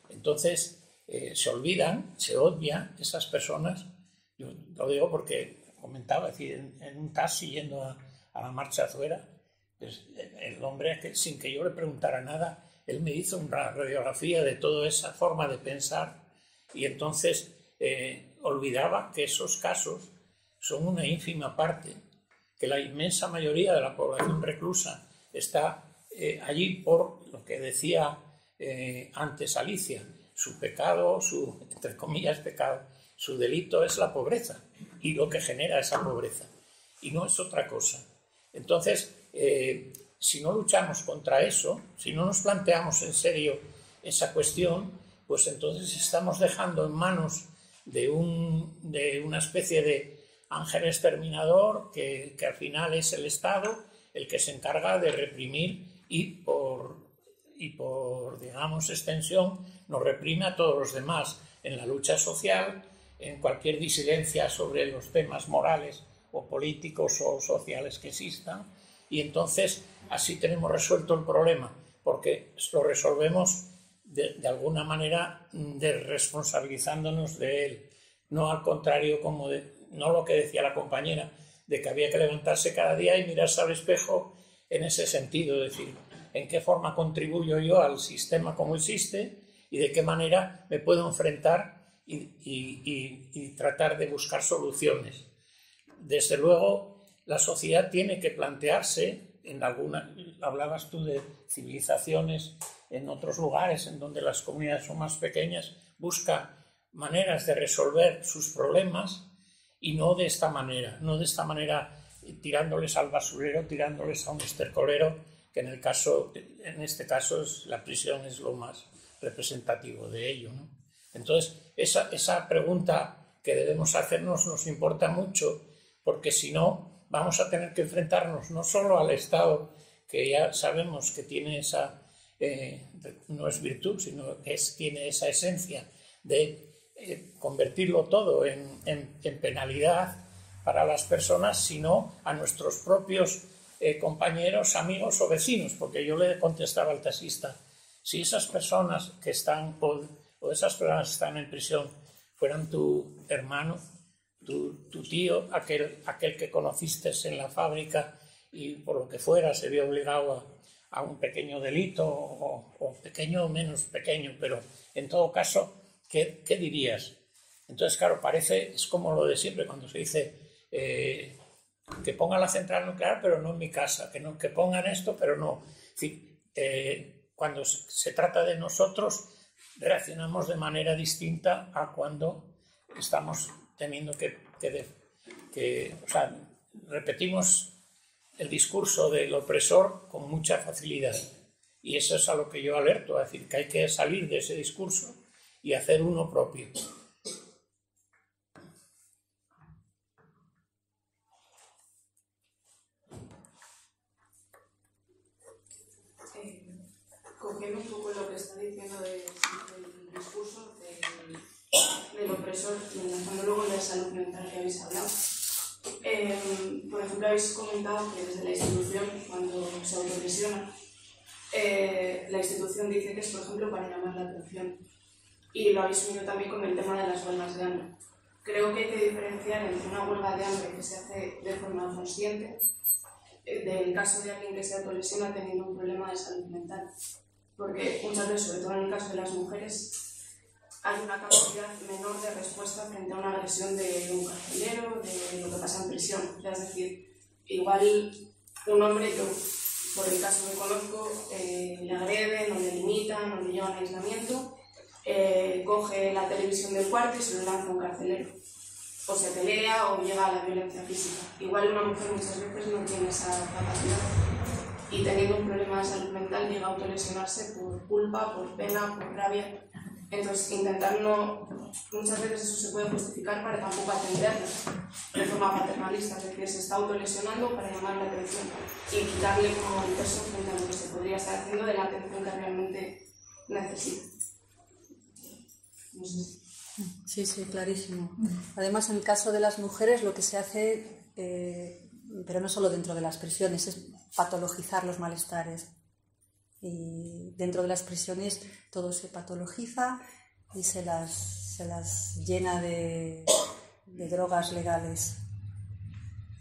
Entonces, se obvian esas personas. Yo lo digo porque comentaba, es decir, en un taxi yendo a la Marcha Azuera, pues, el hombre, sin que yo le preguntara nada, él me hizo una radiografía de toda esa forma de pensar y entonces olvidaba que esos casos son una ínfima parte, que la inmensa mayoría de la población reclusa está allí por lo que decía antes Alicia, su pecado, entre comillas pecado, su delito es la pobreza y lo que genera esa pobreza, y no es otra cosa. Entonces, si no luchamos contra eso, si no nos planteamos en serio esa cuestión, pues entonces estamos dejando en manos de una especie de ángel exterminador que al final es el Estado el que se encarga de reprimir y por digamos, extensión, nos reprime a todos los demás en la lucha social, en cualquier disidencia sobre los temas morales o políticos o sociales que existan, y entonces así tenemos resuelto el problema, porque lo resolvemos de alguna manera desresponsabilizándonos de él, no al contrario, no lo que decía la compañera, de que había que levantarse cada día y mirarse al espejo en ese sentido, es decir, en qué forma contribuyo yo al sistema como existe y de qué manera me puedo enfrentar y tratar de buscar soluciones. Desde luego, la sociedad tiene que plantearse, hablabas tú de civilizaciones en otros lugares en donde las comunidades son más pequeñas, busca maneras de resolver sus problemas y no de esta manera tirándoles al basurero, tirándoles a un estercolero, que en este caso la prisión es lo más representativo de ello, ¿no? Entonces, esa pregunta que debemos hacernos nos importa mucho, porque si no, vamos a tener que enfrentarnos no solo al Estado, que ya sabemos que tiene no es virtud, sino que tiene esa esencia de convertirlo todo en penalidad para las personas, sino a nuestros propios compañeros, amigos o vecinos, porque yo le contestaba al taxista, si esas personas que están o esas personas que están en prisión fueran tu hermano, tu tío, aquel que conociste en la fábrica y por lo que fuera se vio obligado a un pequeño delito o pequeño o menos pequeño, pero en todo caso, ¿qué dirías? Entonces, claro, es como lo de siempre cuando se dice que pongan la central nuclear pero no en mi casa, que pongan esto pero no. Es decir, cuando se trata de nosotros, reaccionamos de manera distinta a cuando estamos teniendo o sea, repetimos el discurso del opresor con mucha facilidad. Y eso es a lo que yo alerto, es decir, que hay que salir de ese discurso y hacer uno propio. Cogiendo un poco lo que está diciendo del discurso del opresor y enlazando luego la salud mental que habéis hablado. Por ejemplo, habéis comentado que desde la institución, cuando se autopresiona, la institución dice que es, por ejemplo, para llamar la atención. Y lo habéis unido también con el tema de las huelgas de hambre. Creo que hay que diferenciar entre una huelga de hambre que se hace de forma consciente del caso de alguien que se autolesiona teniendo un problema de salud mental. Porque muchas veces, sobre todo en el caso de las mujeres, hay una capacidad menor de respuesta frente a una agresión de un carcelero, de lo que pasa en prisión. Es decir, igual un hombre, yo por el caso que conozco, le agreden, o le limitan, o le llevan a aislamiento, coge la televisión del cuarto y se lo lanza a un carcelero. O se pelea o llega a la violencia física. Igual una mujer muchas veces no tiene esa capacidad y teniendo un problema de salud mental llega a autolesionarse por culpa, por pena, por rabia. Entonces intentar no... Muchas veces eso se puede justificar para tampoco atenderlo de forma paternalista, es decir, se está autolesionando para llamar la atención y quitarle como el peso frente a lo que se podría estar haciendo de la atención que realmente necesita. No sé. Sí, sí, clarísimo. Además, en el caso de las mujeres, lo que se hace, pero no solo dentro de las prisiones, es patologizar los malestares. Y dentro de las prisiones todo se patologiza y se las llena de drogas legales.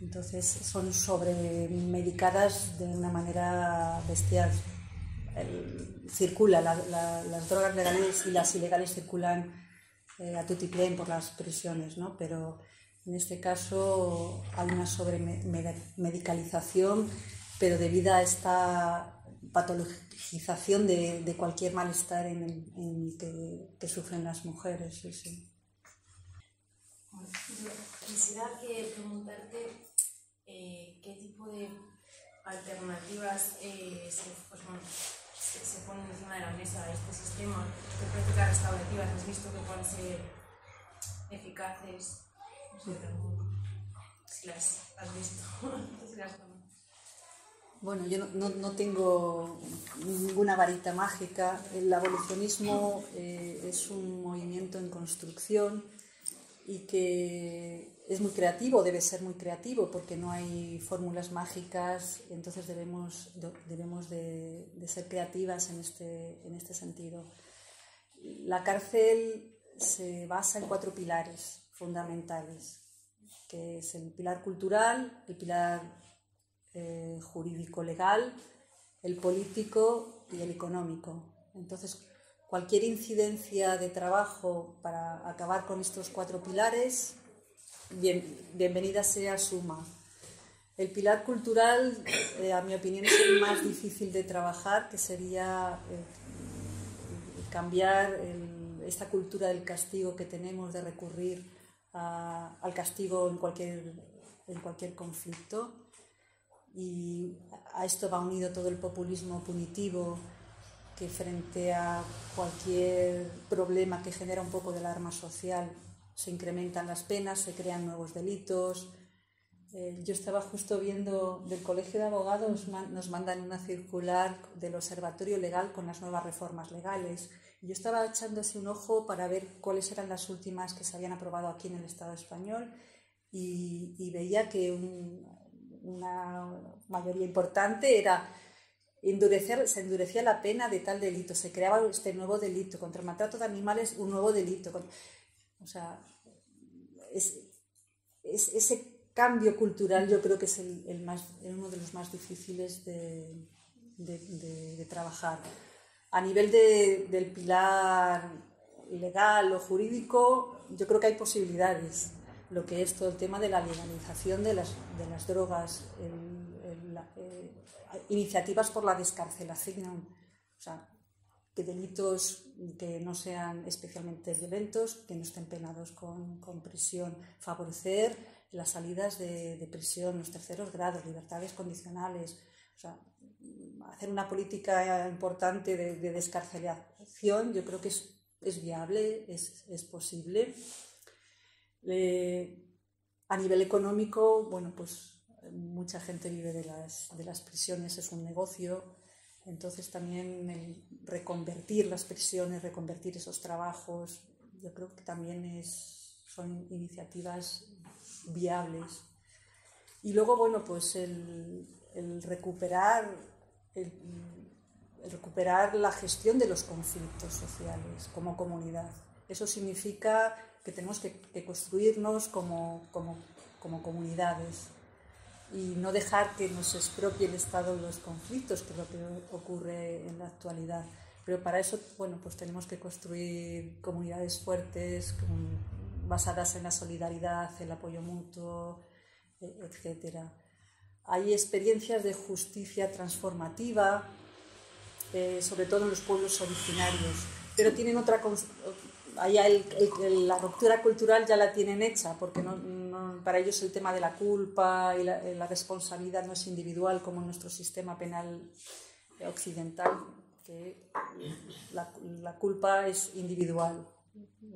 Entonces son sobremedicadas de una manera bestial. Las drogas legales y las ilegales circulan a tutiplén por las prisiones, ¿no? Pero en este caso hay una sobremedicalización, pero debido a esta patologización de cualquier malestar que sufren las mujeres. Sí, sí. Quisiera preguntarte qué tipo de alternativas se ponen encima de la mesa a este sistema, qué prácticas restaurativas has visto que pueden ser eficaces, no sé, si las has visto. Bueno, yo no tengo ninguna varita mágica. El abolicionismo es un movimiento en construcción y que es muy creativo, debe ser muy creativo porque no hay fórmulas mágicas, entonces debemos de ser creativas en este sentido. La cárcel se basa en 4 pilares fundamentales, que es el pilar cultural, el pilar jurídico-legal, el político y el económico. Entonces, cualquier incidencia de trabajo para acabar con estos 4 pilares, bienvenida sea, suma. El pilar cultural, a mi opinión, es el más difícil de trabajar, que sería cambiar esta cultura del castigo que tenemos de recurrir al castigo en cualquier conflicto. Y a esto va unido todo el populismo punitivo, que frente a cualquier problema que genera un poco de alarma social se incrementan las penas, se crean nuevos delitos. Yo estaba justo viendo del Colegio de Abogados, nos mandan una circular del Observatorio Legal con las nuevas reformas legales. Yo estaba echándose un ojo para ver cuáles eran las últimas que se habían aprobado aquí en el Estado español y veía que una mayoría importante era se endurecía la pena de tal delito, se creaba este nuevo delito, contra el maltrato de animales un nuevo delito. O sea, ese cambio cultural yo creo que es uno de los más difíciles de trabajar. A nivel del pilar legal o jurídico, yo creo que hay posibilidades. Lo que es todo el tema de la legalización de las drogas, iniciativas por la descarcelación, O sea, que delitos que no sean especialmente violentos, que no estén penados con prisión, favorecer las salidas de prisión, los terceros grados, libertades condicionales, o sea, hacer una política importante de descarcelación, yo creo que es viable, es posible. A nivel económico, bueno, pues mucha gente vive de las prisiones, es un negocio. Entonces también el reconvertir las prisiones, reconvertir esos trabajos, yo creo que también son iniciativas viables. Y luego, bueno, pues el recuperar la gestión de los conflictos sociales como comunidad. Eso significa que tenemos que construirnos como comunidades y no dejar que nos expropie el Estado de los conflictos, que es lo que ocurre en la actualidad. Pero para eso, bueno, pues tenemos que construir comunidades fuertes, basadas en la solidaridad, el apoyo mutuo, etc. Hay experiencias de justicia transformativa, sobre todo en los pueblos originarios, pero tienen otra... Allá la ruptura cultural ya la tienen hecha, porque para ellos el tema de la culpa y la responsabilidad no es individual como en nuestro sistema penal occidental, que la culpa es individual.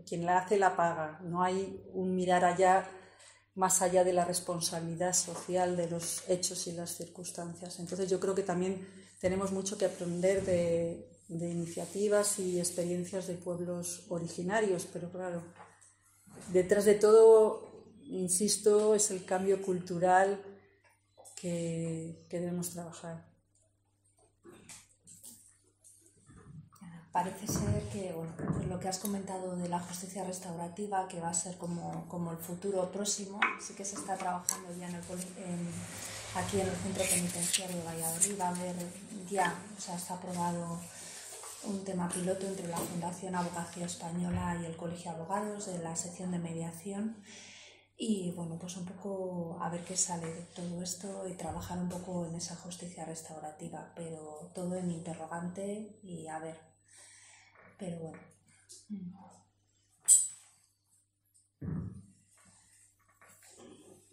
Quien la hace la paga. No hay un mirar allá, más allá de la responsabilidad social de los hechos y las circunstancias. Entonces yo creo que también tenemos mucho que aprender de iniciativas y experiencias de pueblos originarios, pero claro, detrás de todo, insisto, es el cambio cultural que debemos trabajar. Parece ser que, bueno, pues lo que has comentado de la justicia restaurativa, que va a ser como el futuro próximo, sí que se está trabajando ya aquí en el Centro Penitenciario de Valladolid. Va a haber ya, o sea, está aprobado un tema piloto entre la Fundación Abogacía Española y el Colegio de Abogados de la sección de mediación. Y bueno, pues un poco a ver qué sale de todo esto y trabajar un poco en esa justicia restaurativa, pero todo en interrogante y a ver. Pero bueno.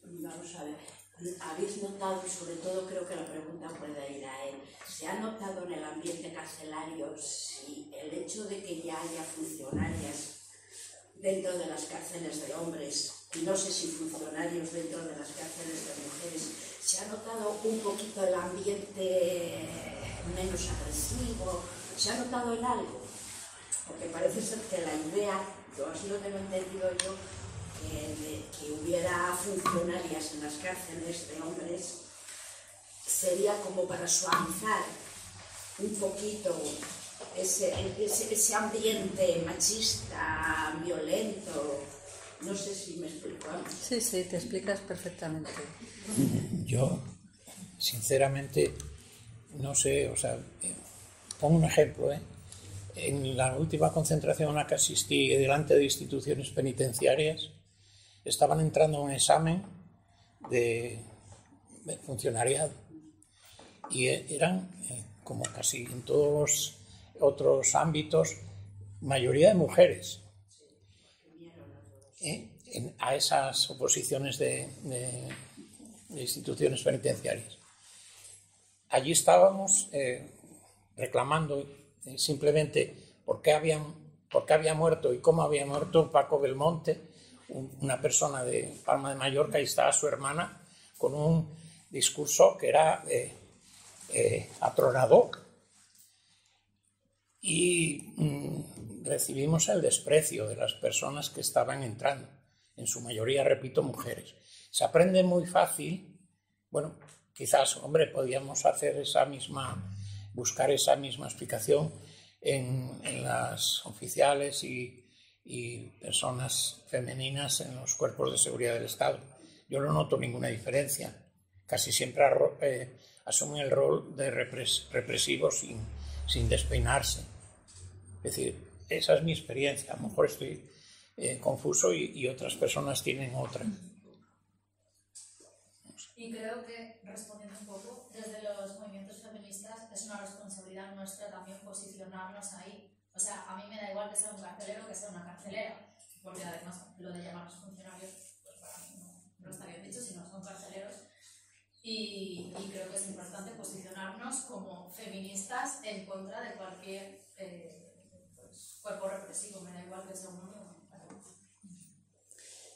Vamos a ver. ¿Habéis notado, y sobre todo creo que la pregunta puede ir a él, ¿se ha notado en el ambiente carcelario si el hecho de que ya haya funcionarias dentro de las cárceles de hombres, y no sé si funcionarios dentro de las cárceles de mujeres, se ha notado un poquito el ambiente menos agresivo? ¿Se ha notado en algo? Porque parece ser que la idea, yo así lo tengo entendido yo, que hubiera funcionarias en las cárceles de hombres sería como para suavizar un poquito ese ambiente machista, violento. No sé si me explico. Sí, te explicas perfectamente. Yo, sinceramente, no sé, o sea, pongo un ejemplo, En la última concentración a la que asistí delante de instituciones penitenciarias, estaban entrando a un examen de funcionariado y eran, como casi en todos otros ámbitos, mayoría de mujeres a esas oposiciones de instituciones penitenciarias. Allí estábamos reclamando simplemente por qué había muerto y cómo había muerto Paco Belmonte, una persona de Palma de Mallorca, y estaba su hermana con un discurso que era atronador. Y recibimos el desprecio de las personas que estaban entrando, en su mayoría, repito, mujeres. Se aprende muy fácil. Bueno, quizás, hombre, podíamos buscar esa misma explicación en las oficiales y personas femeninas en los cuerpos de seguridad del Estado. Yo no noto ninguna diferencia. Casi siempre asumen el rol de represivo sin despeinarse. Es decir, esa es mi experiencia. A lo mejor estoy confuso y otras personas tienen otra. Y creo que, respondiendo un poco, desde los movimientos feministas es una responsabilidad nuestra también posicionarnos ahí. O sea, a mí me da igual que sea un carcelero que sea una carcelera, porque además lo de llamarlos funcionarios, pues para mí no está bien dicho, sino son carceleros. Y creo que es importante posicionarnos como feministas en contra de cualquier pues, cuerpo represivo, me da igual que sea un hombre o una mujer.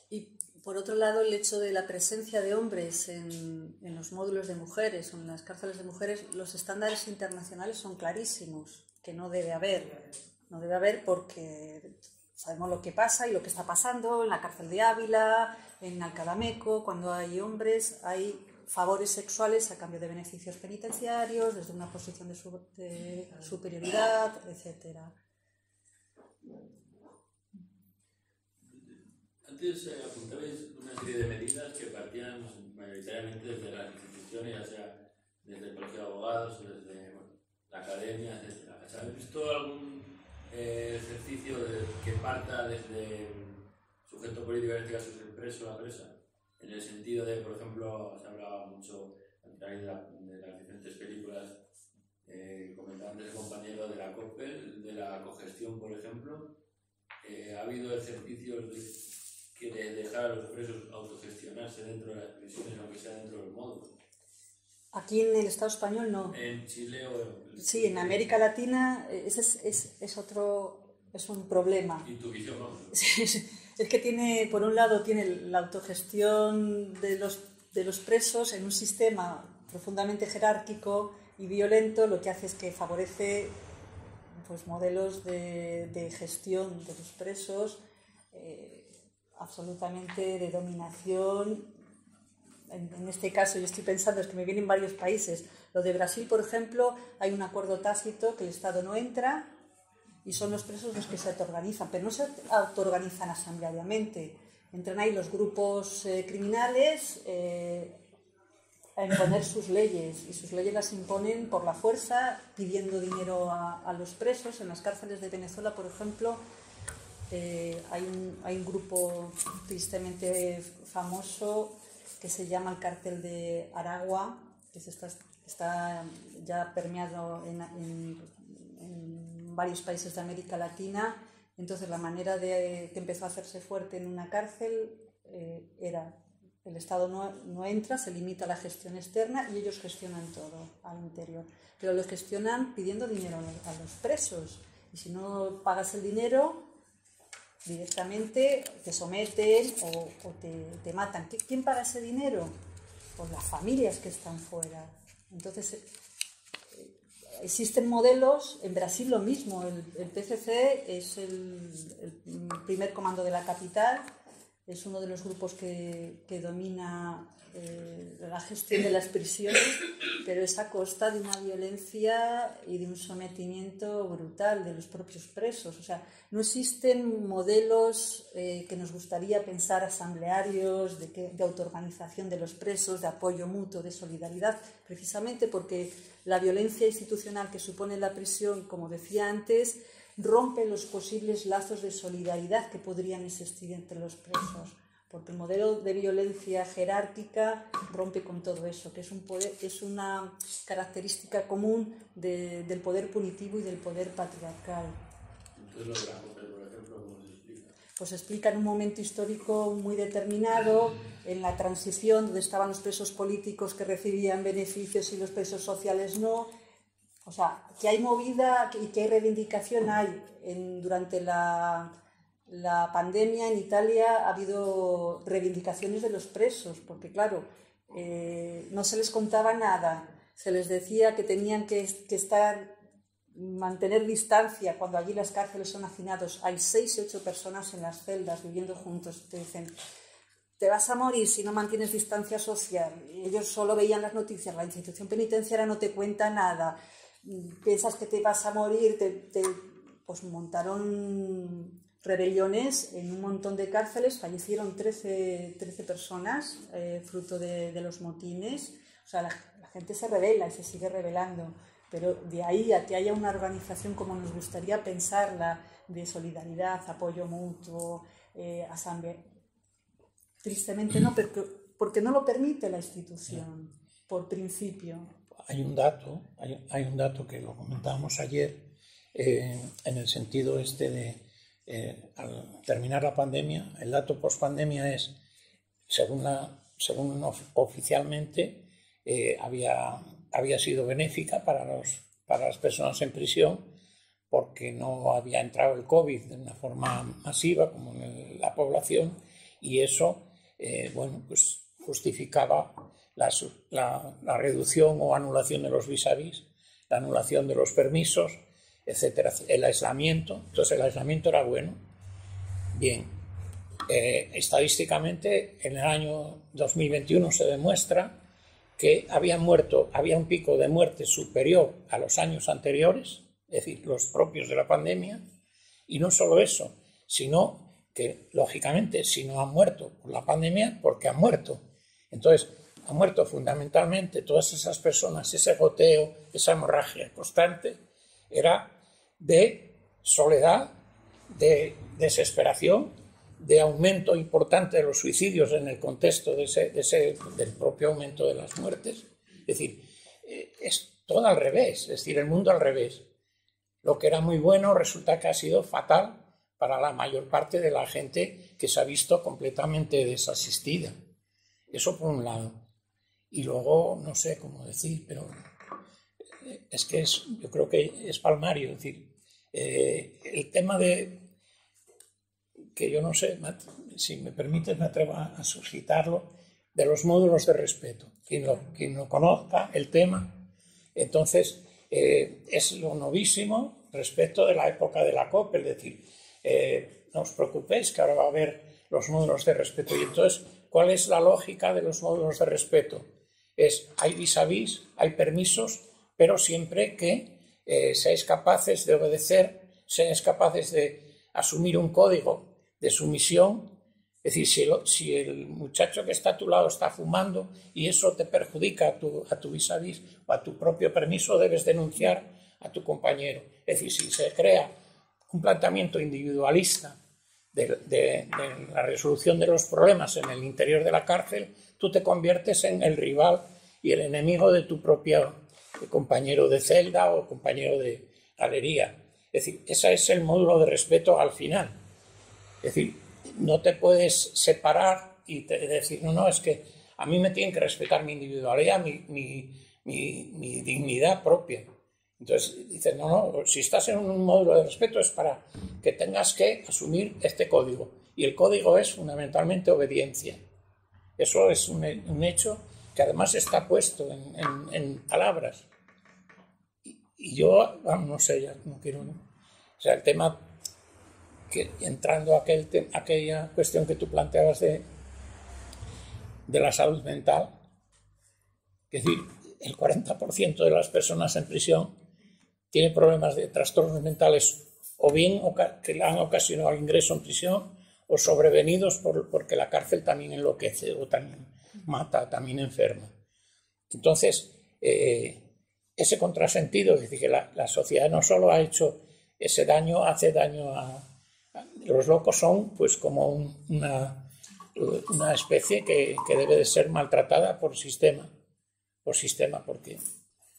Y por otro lado, el hecho de la presencia de hombres en los módulos de mujeres o en las cárceles de mujeres, los estándares internacionales son clarísimos, que no debe haber. No debe haber porque sabemos lo que pasa y lo que está pasando en la cárcel de Ávila, en Alcadameco, cuando hay hombres, hay favores sexuales a cambio de beneficios penitenciarios, desde una posición de superioridad, etc. Antes apuntabais una serie de medidas que partían mayoritariamente desde las instituciones, ya sea desde el Colegio de Abogados, desde la academia, etc. ¿Habéis visto algún ejercicio que parta desde el sujeto político, en este caso es el preso o la presa? En el sentido de, por ejemplo, se hablaba mucho a través de las diferentes películas, comentaba antes el compañero de la COPEL, de la cogestión, por ejemplo. Ha habido ejercicios de dejar a los presos autogestionarse dentro de las prisiones, aunque sea dentro del módulo. Aquí en el Estado español no. En Chile o sí, en América Latina es un problema. ¿Y tu visión, no? Es que tiene, por un lado, tiene la autogestión de los presos en un sistema profundamente jerárquico y violento, lo que hace es que favorece pues, modelos de gestión de los presos absolutamente de dominación. En este caso, yo estoy pensando, es que me vienen varios países. Lo de Brasil, por ejemplo, hay un acuerdo tácito que el Estado no entra y son los presos los que se autoorganizan, pero no se autoorganizan asambleariamente. Entran ahí los grupos criminales a imponer sus leyes, y sus leyes las imponen por la fuerza, pidiendo dinero a los presos. En las cárceles de Venezuela, por ejemplo, hay un grupo tristemente famoso que se llama el Cártel de Aragua, que está ya permeado en varios países de América Latina. Entonces la manera que empezó a hacerse fuerte en una cárcel era el Estado no entra, se limita a la gestión externa y ellos gestionan todo al interior, pero lo gestionan pidiendo dinero a los presos, y si no pagas el dinero directamente te someten o te matan. ¿Quién paga ese dinero? Pues las familias que están fuera. Entonces existen modelos, en Brasil lo mismo, el PCC es el primer comando de la capital, es uno de los grupos que domina la gestión de las prisiones, pero es a costa de una violencia y de un sometimiento brutal de los propios presos. O sea, no existen modelos que nos gustaría pensar asamblearios, de autoorganización de los presos, de apoyo mutuo, de solidaridad, precisamente porque la violencia institucional que supone la prisión, como decía antes, rompe los posibles lazos de solidaridad que podrían existir entre los presos, porque el modelo de violencia jerárquica rompe con todo eso, que es una característica común del poder punitivo y del poder patriarcal. Entonces lo de la COPEL, por ejemplo, ¿cómo se explica? Pues se explica en un momento histórico muy determinado, en la transición, donde estaban los presos políticos que recibían beneficios y los presos sociales no. O sea, que hay movida y que hay reivindicación durante la pandemia en Italia ha habido reivindicaciones de los presos, porque claro, no se les contaba nada, se les decía que tenían que mantener distancia, cuando allí las cárceles son hacinados, hay 6 y 8 personas en las celdas viviendo juntos, te dicen, te vas a morir si no mantienes distancia social. Y ellos solo veían las noticias, la institución penitenciaria no te cuenta nada, piensas que te vas a morir, pues montaron rebeliones en un montón de cárceles, fallecieron 13 personas fruto de los motines. O sea, la gente se rebela y se sigue rebelando, pero de ahí a que haya una organización como nos gustaría pensarla, de solidaridad, apoyo mutuo, asamblea, tristemente no, pero porque no lo permite la institución, por principio. Hay un dato que lo comentábamos ayer, en el sentido de al terminar la pandemia, el dato post-pandemia es, según oficialmente, había sido benéfica para las personas en prisión, porque no había entrado el COVID de una forma masiva como en la población, y eso pues justificaba la reducción o anulación de los vis-a-vis, la anulación de los permisos, etcétera, el aislamiento. Entonces el aislamiento era bueno. Bien, estadísticamente en el año 2021 se demuestra que había un pico de muerte superior a los años anteriores, es decir, los propios de la pandemia, y no solo eso, sino que, lógicamente, si no han muerto por la pandemia, porque han muerto. Entonces, han muerto fundamentalmente todas esas personas, ese goteo, esa hemorragia constante, era de soledad, de desesperación, de aumento importante de los suicidios en el contexto del propio aumento de las muertes. Es decir, es todo al revés, es decir, el mundo al revés. Lo que era muy bueno resulta que ha sido fatal para la mayor parte de la gente que se ha visto completamente desasistida. Eso por un lado. Y luego, no sé cómo decir, pero es que yo creo que es palmario. Es decir, el tema que yo no sé, si me permites me atrevo a suscitarlo, de los módulos de respeto. Quien lo conozca, el tema, entonces es lo novísimo respecto de la época de la COP, es decir, no os preocupéis que ahora va a haber los módulos de respeto. Y entonces, ¿cuál es la lógica de los módulos de respeto? Hay vis-a-vis, hay permisos, pero siempre que seáis capaces de obedecer, seáis capaces de asumir un código de sumisión. Es decir, si el muchacho que está a tu lado está fumando y eso te perjudica a tu vis-a-vis o a tu propio permiso, debes denunciar a tu compañero. Es decir, si se crea un planteamiento individualista de la resolución de los problemas en el interior de la cárcel, tú te conviertes en el rival y el enemigo de tu propio compañero de celda o compañero de galería. Es decir, ese es el módulo de respeto al final. Es decir, no te puedes separar y decir, no, es que a mí me tienen que respetar mi individualidad, mi dignidad propia. Entonces dices, no, si estás en un módulo de respeto es para que tengas que asumir este código. Y el código es fundamentalmente obediencia. Eso es un hecho que además está puesto en palabras. Y yo, no sé, ya no quiero... O sea, el tema, entrando a aquella cuestión que tú planteabas de la salud mental, es decir, el 40% de las personas en prisión tiene problemas de trastornos mentales o bien que le han ocasionado el ingreso en prisión o sobrevenidos porque la cárcel también enloquece o también mata, también enferma. Entonces, ese contrasentido, es decir, que la sociedad no solo ha hecho ese daño, hace daño a... Los locos son pues como una especie que debe de ser maltratada por sistema, porque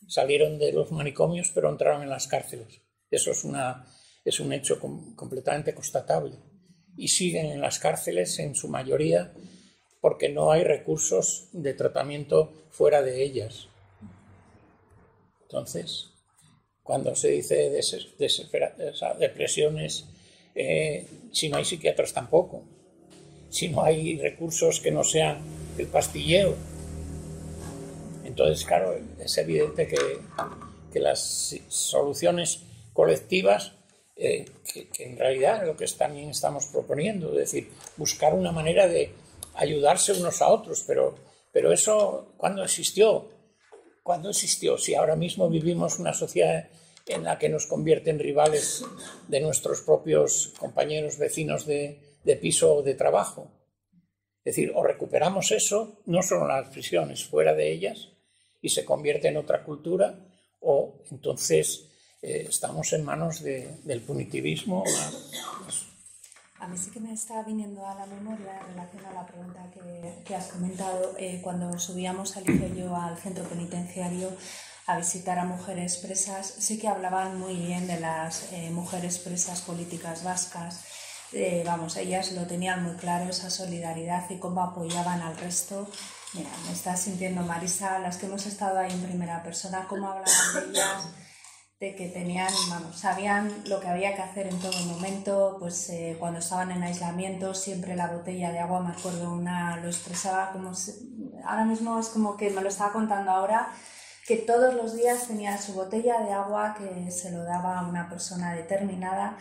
salieron de los manicomios pero entraron en las cárceles. Eso es un hecho completamente constatable. Y siguen en las cárceles en su mayoría porque no hay recursos de tratamiento fuera de ellas. Entonces, cuando se dice depresiones, si no hay psiquiatras tampoco, si no hay recursos que no sean el pastilleo. Entonces, claro, es evidente que las soluciones colectivas, que en realidad es lo que también estamos proponiendo, es decir, buscar una manera de ayudarse unos a otros, pero eso, ¿cuándo existió? ¿Cuándo existió? Si ahora mismo vivimos una sociedad en la que nos convierte en rivales de nuestros propios compañeros, vecinos de piso o de trabajo. Es decir, o recuperamos eso, no solo en las prisiones, fuera de ellas, y se convierte en otra cultura, o entonces estamos en manos del punitivismo. A mí sí que me está viniendo a la memoria en relación a la pregunta que has comentado. Cuando subíamos Alicia y yo al centro penitenciario a visitar a mujeres presas, sí que hablaban muy bien de las mujeres presas políticas vascas. Vamos, ellas lo tenían muy claro, esa solidaridad y cómo apoyaban al resto. Mira, me está sintiendo Marisa, las que hemos estado ahí en primera persona, cómo hablaban de ellas, de que tenían, vamos, sabían lo que había que hacer en todo momento. Pues cuando estaban en aislamiento, siempre la botella de agua, me acuerdo, una lo expresaba como, ahora mismo es como que me lo estaba contando ahora, que todos los días tenía su botella de agua que se lo daba a una persona determinada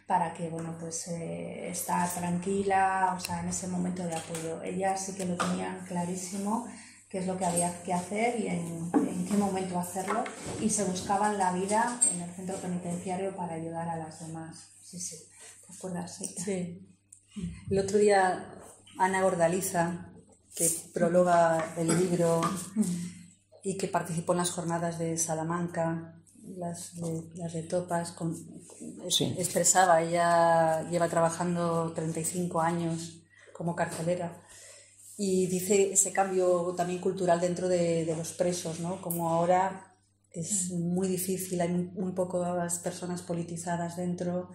para que, bueno, pues estar tranquila, o sea, en ese momento de apoyo. Ellas sí que lo tenían clarísimo, qué es lo que había que hacer y en qué momento hacerlo, y se buscaban la vida en el centro penitenciario para ayudar a las demás. Sí, sí, ¿te acuerdas? Sí. Sí. El otro día Ana Gordaliza, que prologa el libro y que participó en las jornadas de Salamanca, las de Topas, Sí. expresaba, ella lleva trabajando 35 años como carcelera y dice ese cambio también cultural dentro de los presos, ¿no? Como ahora es muy difícil, hay muy pocas personas politizadas dentro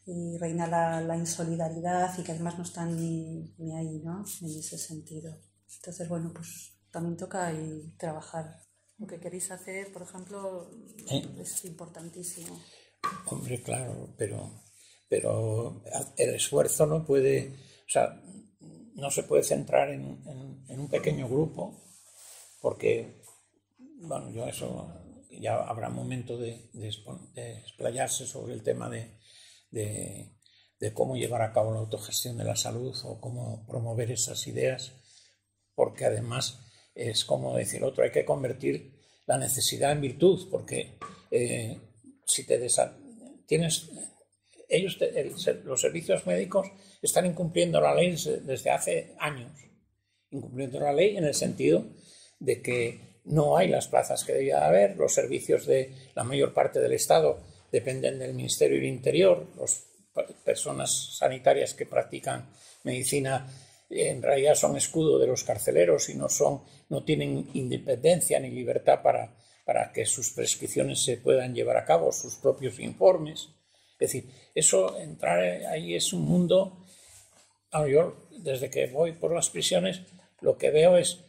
y reina la insolidaridad y que además no están ni ahí, ¿no? En ese sentido. Entonces, bueno, pues también toca ahí trabajar. Lo que queréis hacer, por ejemplo, es importantísimo. Hombre, claro, pero el esfuerzo no puede, o sea, no se puede centrar en un pequeño grupo, porque, bueno, yo eso, ya habrá momento de explayarse sobre el tema de cómo llevar a cabo la autogestión de la salud o cómo promover esas ideas, porque además es como decir otro, hay que convertir la necesidad en virtud, porque si tienes los servicios médicos están incumpliendo la ley desde hace años, incumpliendo la ley en el sentido de que no hay las plazas que debía haber, los servicios de la mayor parte del Estado dependen del Ministerio del Interior, las personas sanitarias que practican medicina en realidad son escudo de los carceleros y no tienen independencia ni libertad para que sus prescripciones se puedan llevar a cabo, sus propios informes. Es decir, entrar ahí es un mundo. Yo, desde que voy por las prisiones, lo que veo es,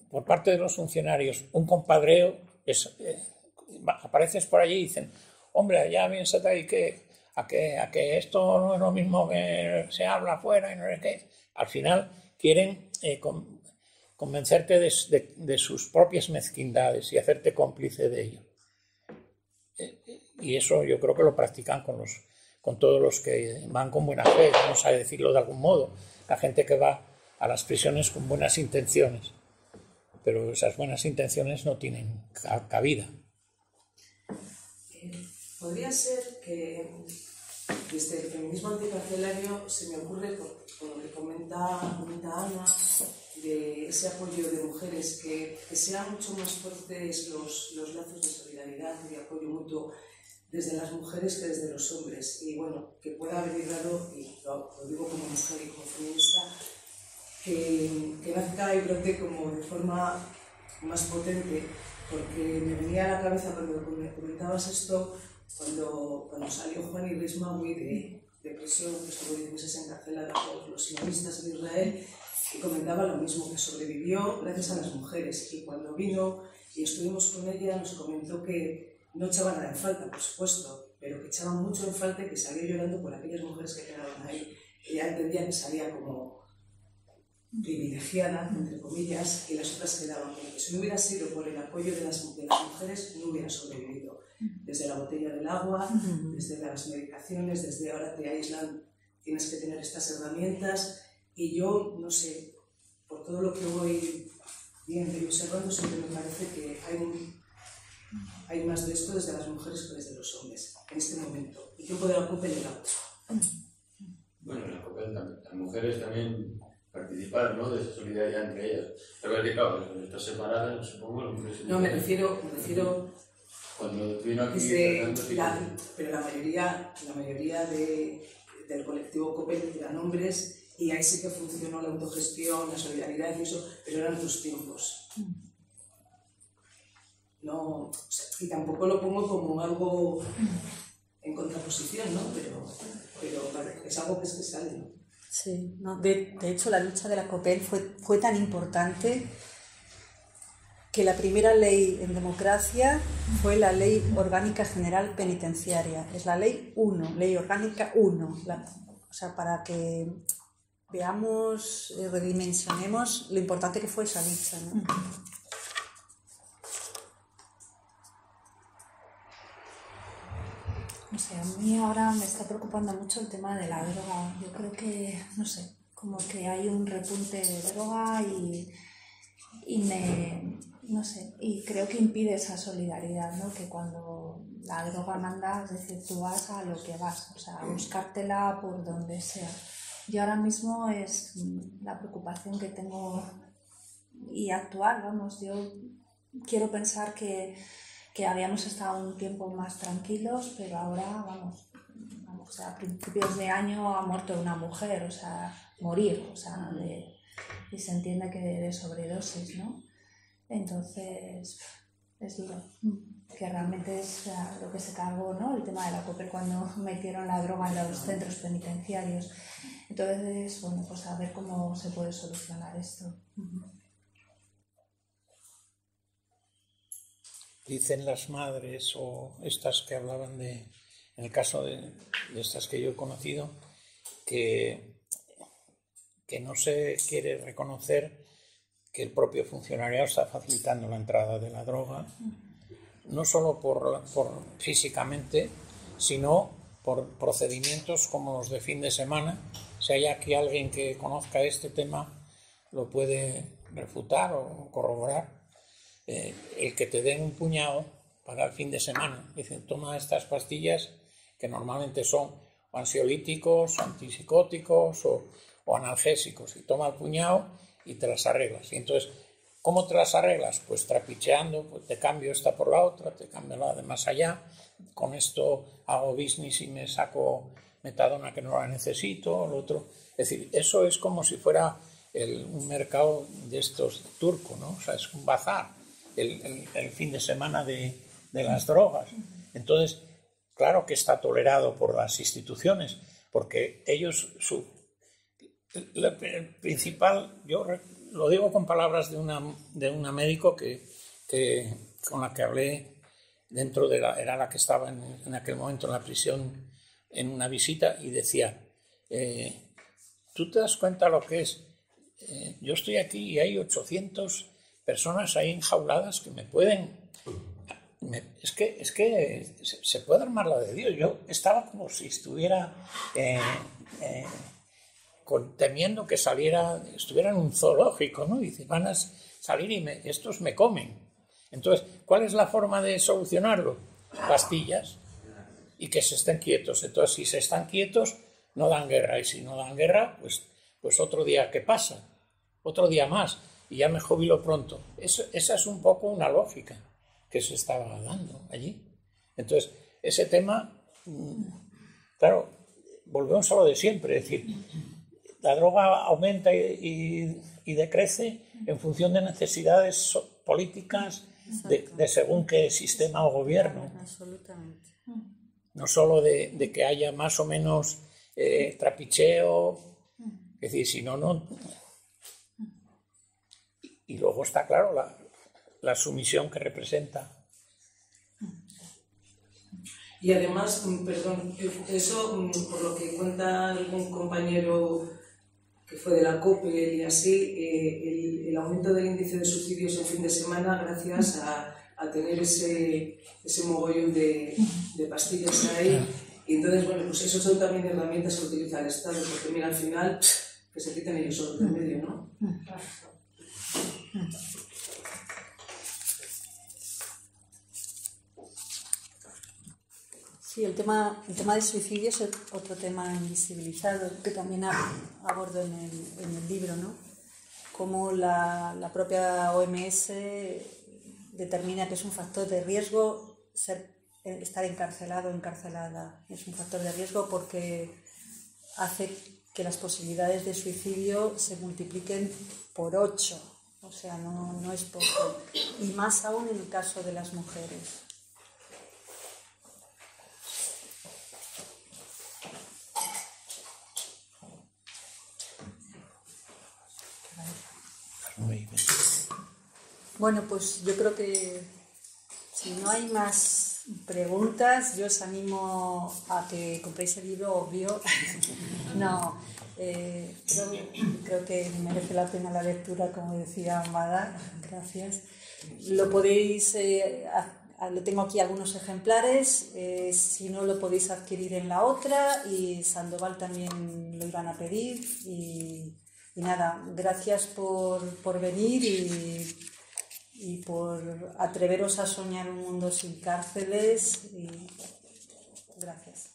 por parte de los funcionarios, un compadreo. Apareces por allí y dicen, hombre, ya piensa ahí a que esto no es lo mismo que se habla afuera y no sé qué. Al final quieren convencerte de sus propias mezquindades y hacerte cómplice de ello. Y eso yo creo que lo practican con todos los que van con buena fe, vamos a decirlo de algún modo. La gente que va a las prisiones con buenas intenciones, pero esas buenas intenciones no tienen cabida. Podría ser que desde el feminismo anticarcelario se me ocurre, por lo que comenta Ana, de ese apoyo de mujeres, que sean mucho más fuertes los lazos de solidaridad y de apoyo mutuo desde las mujeres que desde los hombres. Y bueno, que pueda haber llegado, y lo digo como mujer y como feminista, que nazca y brote como de forma más potente, porque me venía a la cabeza cuando comentabas esto, cuando salió Juan Irismaui de prisión, que estuvo 10 meses encarcelada por los sionistas en Israel, y comentaba lo mismo, que sobrevivió gracias a las mujeres. Y cuando vino y estuvimos con ella, nos comentó que no echaba nada en falta, por supuesto, pero que echaba mucho en falta y que salió llorando por aquellas mujeres que quedaban ahí. Ella entendía que salía como privilegiada, entre comillas, y las otras quedaban. Porque si no hubiera sido por el apoyo de las mujeres, no hubiera sobrevivido. Desde la botella del agua, desde las medicaciones, desde ahora te aíslan, tienes que tener estas herramientas. Y yo, no sé, por todo lo que voy viendo y observando, siempre me parece que hay más de esto desde las mujeres que desde los hombres, en este momento. Y que puede la COPE llegar. Bueno, en la COPE las mujeres también participaron, ¿no?, de esa solidaridad entre ellas. Pero que claro, cuando estás separada, supongo lo que no, me refiero cuando vino aquí pero la mayoría de del colectivo COPEL, que eran hombres, y ahí sí que funcionó la autogestión, la solidaridad y eso, pero eran otros tiempos. No, o sea, y tampoco lo pongo como algo en contraposición, ¿no? Pero es algo que es que sale, ¿no? Sí, no, de hecho la lucha de la COPEL fue tan importante que la primera ley en democracia fue la Ley Orgánica General Penitenciaria. Es la Ley 1, Ley Orgánica 1. O sea, para que veamos, redimensionemos lo importante que fue esa lucha, ¿no? No sé, a mí ahora me está preocupando mucho el tema de la droga. Yo creo que, no sé, como que hay un repunte de droga no sé, y creo que impide esa solidaridad, ¿no? Que cuando la droga manda, es decir, tú vas a lo que vas, o sea, a buscártela por donde sea. Yo ahora mismo es la preocupación que tengo y actual, vamos, yo quiero pensar que habíamos estado un tiempo más tranquilos, pero ahora, vamos, o sea, a principios de año ha muerto una mujer, o sea, morir, o sea, y se entiende que de sobredosis, ¿no? Entonces, es duro, que realmente es lo que se cargó, ¿no? El tema de la COPEL cuando metieron la droga en los centros penitenciarios. Entonces, bueno, pues a ver cómo se puede solucionar esto. Dicen las madres o estas que hablaban en el caso de estas que yo he conocido, que no se quiere reconocer que el propio funcionariado está facilitando la entrada de la droga, no solo por físicamente, sino por procedimientos como los de fin de semana. Si hay aquí alguien que conozca este tema, lo puede refutar o corroborar. El que te den un puñado para el fin de semana. Dicen, toma estas pastillas que normalmente son ansiolíticos, antipsicóticos o analgésicos, y toma el puñado y te las arreglas. Y entonces, ¿cómo te las arreglas? Pues trapicheando, pues te cambio esta por la otra, te cambio la de más allá, con esto hago business y me saco metadona que no la necesito, lo otro. Es decir, eso es como si fuera un mercado de estos turco, ¿no? O sea, es un bazar. El fin de semana de las drogas. Entonces, claro que está tolerado por las instituciones, porque ellos, el principal, yo lo digo con palabras de una médico con la que hablé era la que estaba en aquel momento en la prisión en una visita, y decía, ¿tú te das cuenta lo que es? Yo estoy aquí y hay 800 personas ahí enjauladas que me pueden... Es que se puede armar la de Dios. Yo estaba como si estuviera temiendo que estuviera en un zoológico, ¿no? Y dice, van a salir y estos me comen. Entonces, ¿cuál es la forma de solucionarlo? Pastillas, y que se estén quietos. Entonces, si se están quietos, no dan guerra. Y si no dan guerra, pues otro día que pasa, otro día más. Y ya me jubilo pronto. Esa es un poco una lógica que se estaba dando allí. Entonces, ese tema, claro, volvemos a lo de siempre, es decir, la droga aumenta y decrece en función de necesidades políticas de según qué sistema o gobierno. Absolutamente. No solo de que haya más o menos trapicheo, es decir, si no... Y luego está claro la sumisión que representa. Y además, perdón, eso por lo que cuenta algún compañero que fue de la COPEL y así, el aumento del índice de suicidios en fin de semana gracias a tener ese mogollón de pastillas ahí. Y entonces, bueno, pues eso son también herramientas que utiliza el Estado, porque mira, al final, que se quitan ellos solos del medio, ¿no? Sí, el tema de suicidio es otro tema invisibilizado que también abordo en el libro, ¿no? Cómo la propia OMS determina que es un factor de riesgo estar encarcelado o encarcelada. Es un factor de riesgo porque hace que las posibilidades de suicidio se multipliquen por 8. O sea, no es poco. Y más aún en el caso de las mujeres. Bueno, pues yo creo que si no hay más preguntas, yo os animo a que compréis el libro, obvio. No, creo que merece la pena la lectura, como decía Amada. Gracias. Lo podéis, lo tengo aquí algunos ejemplares, si no lo podéis adquirir en la otra, y Sandoval también lo iban a pedir. Y nada, gracias por venir y por atreveros a soñar un mundo sin cárceles. Y gracias.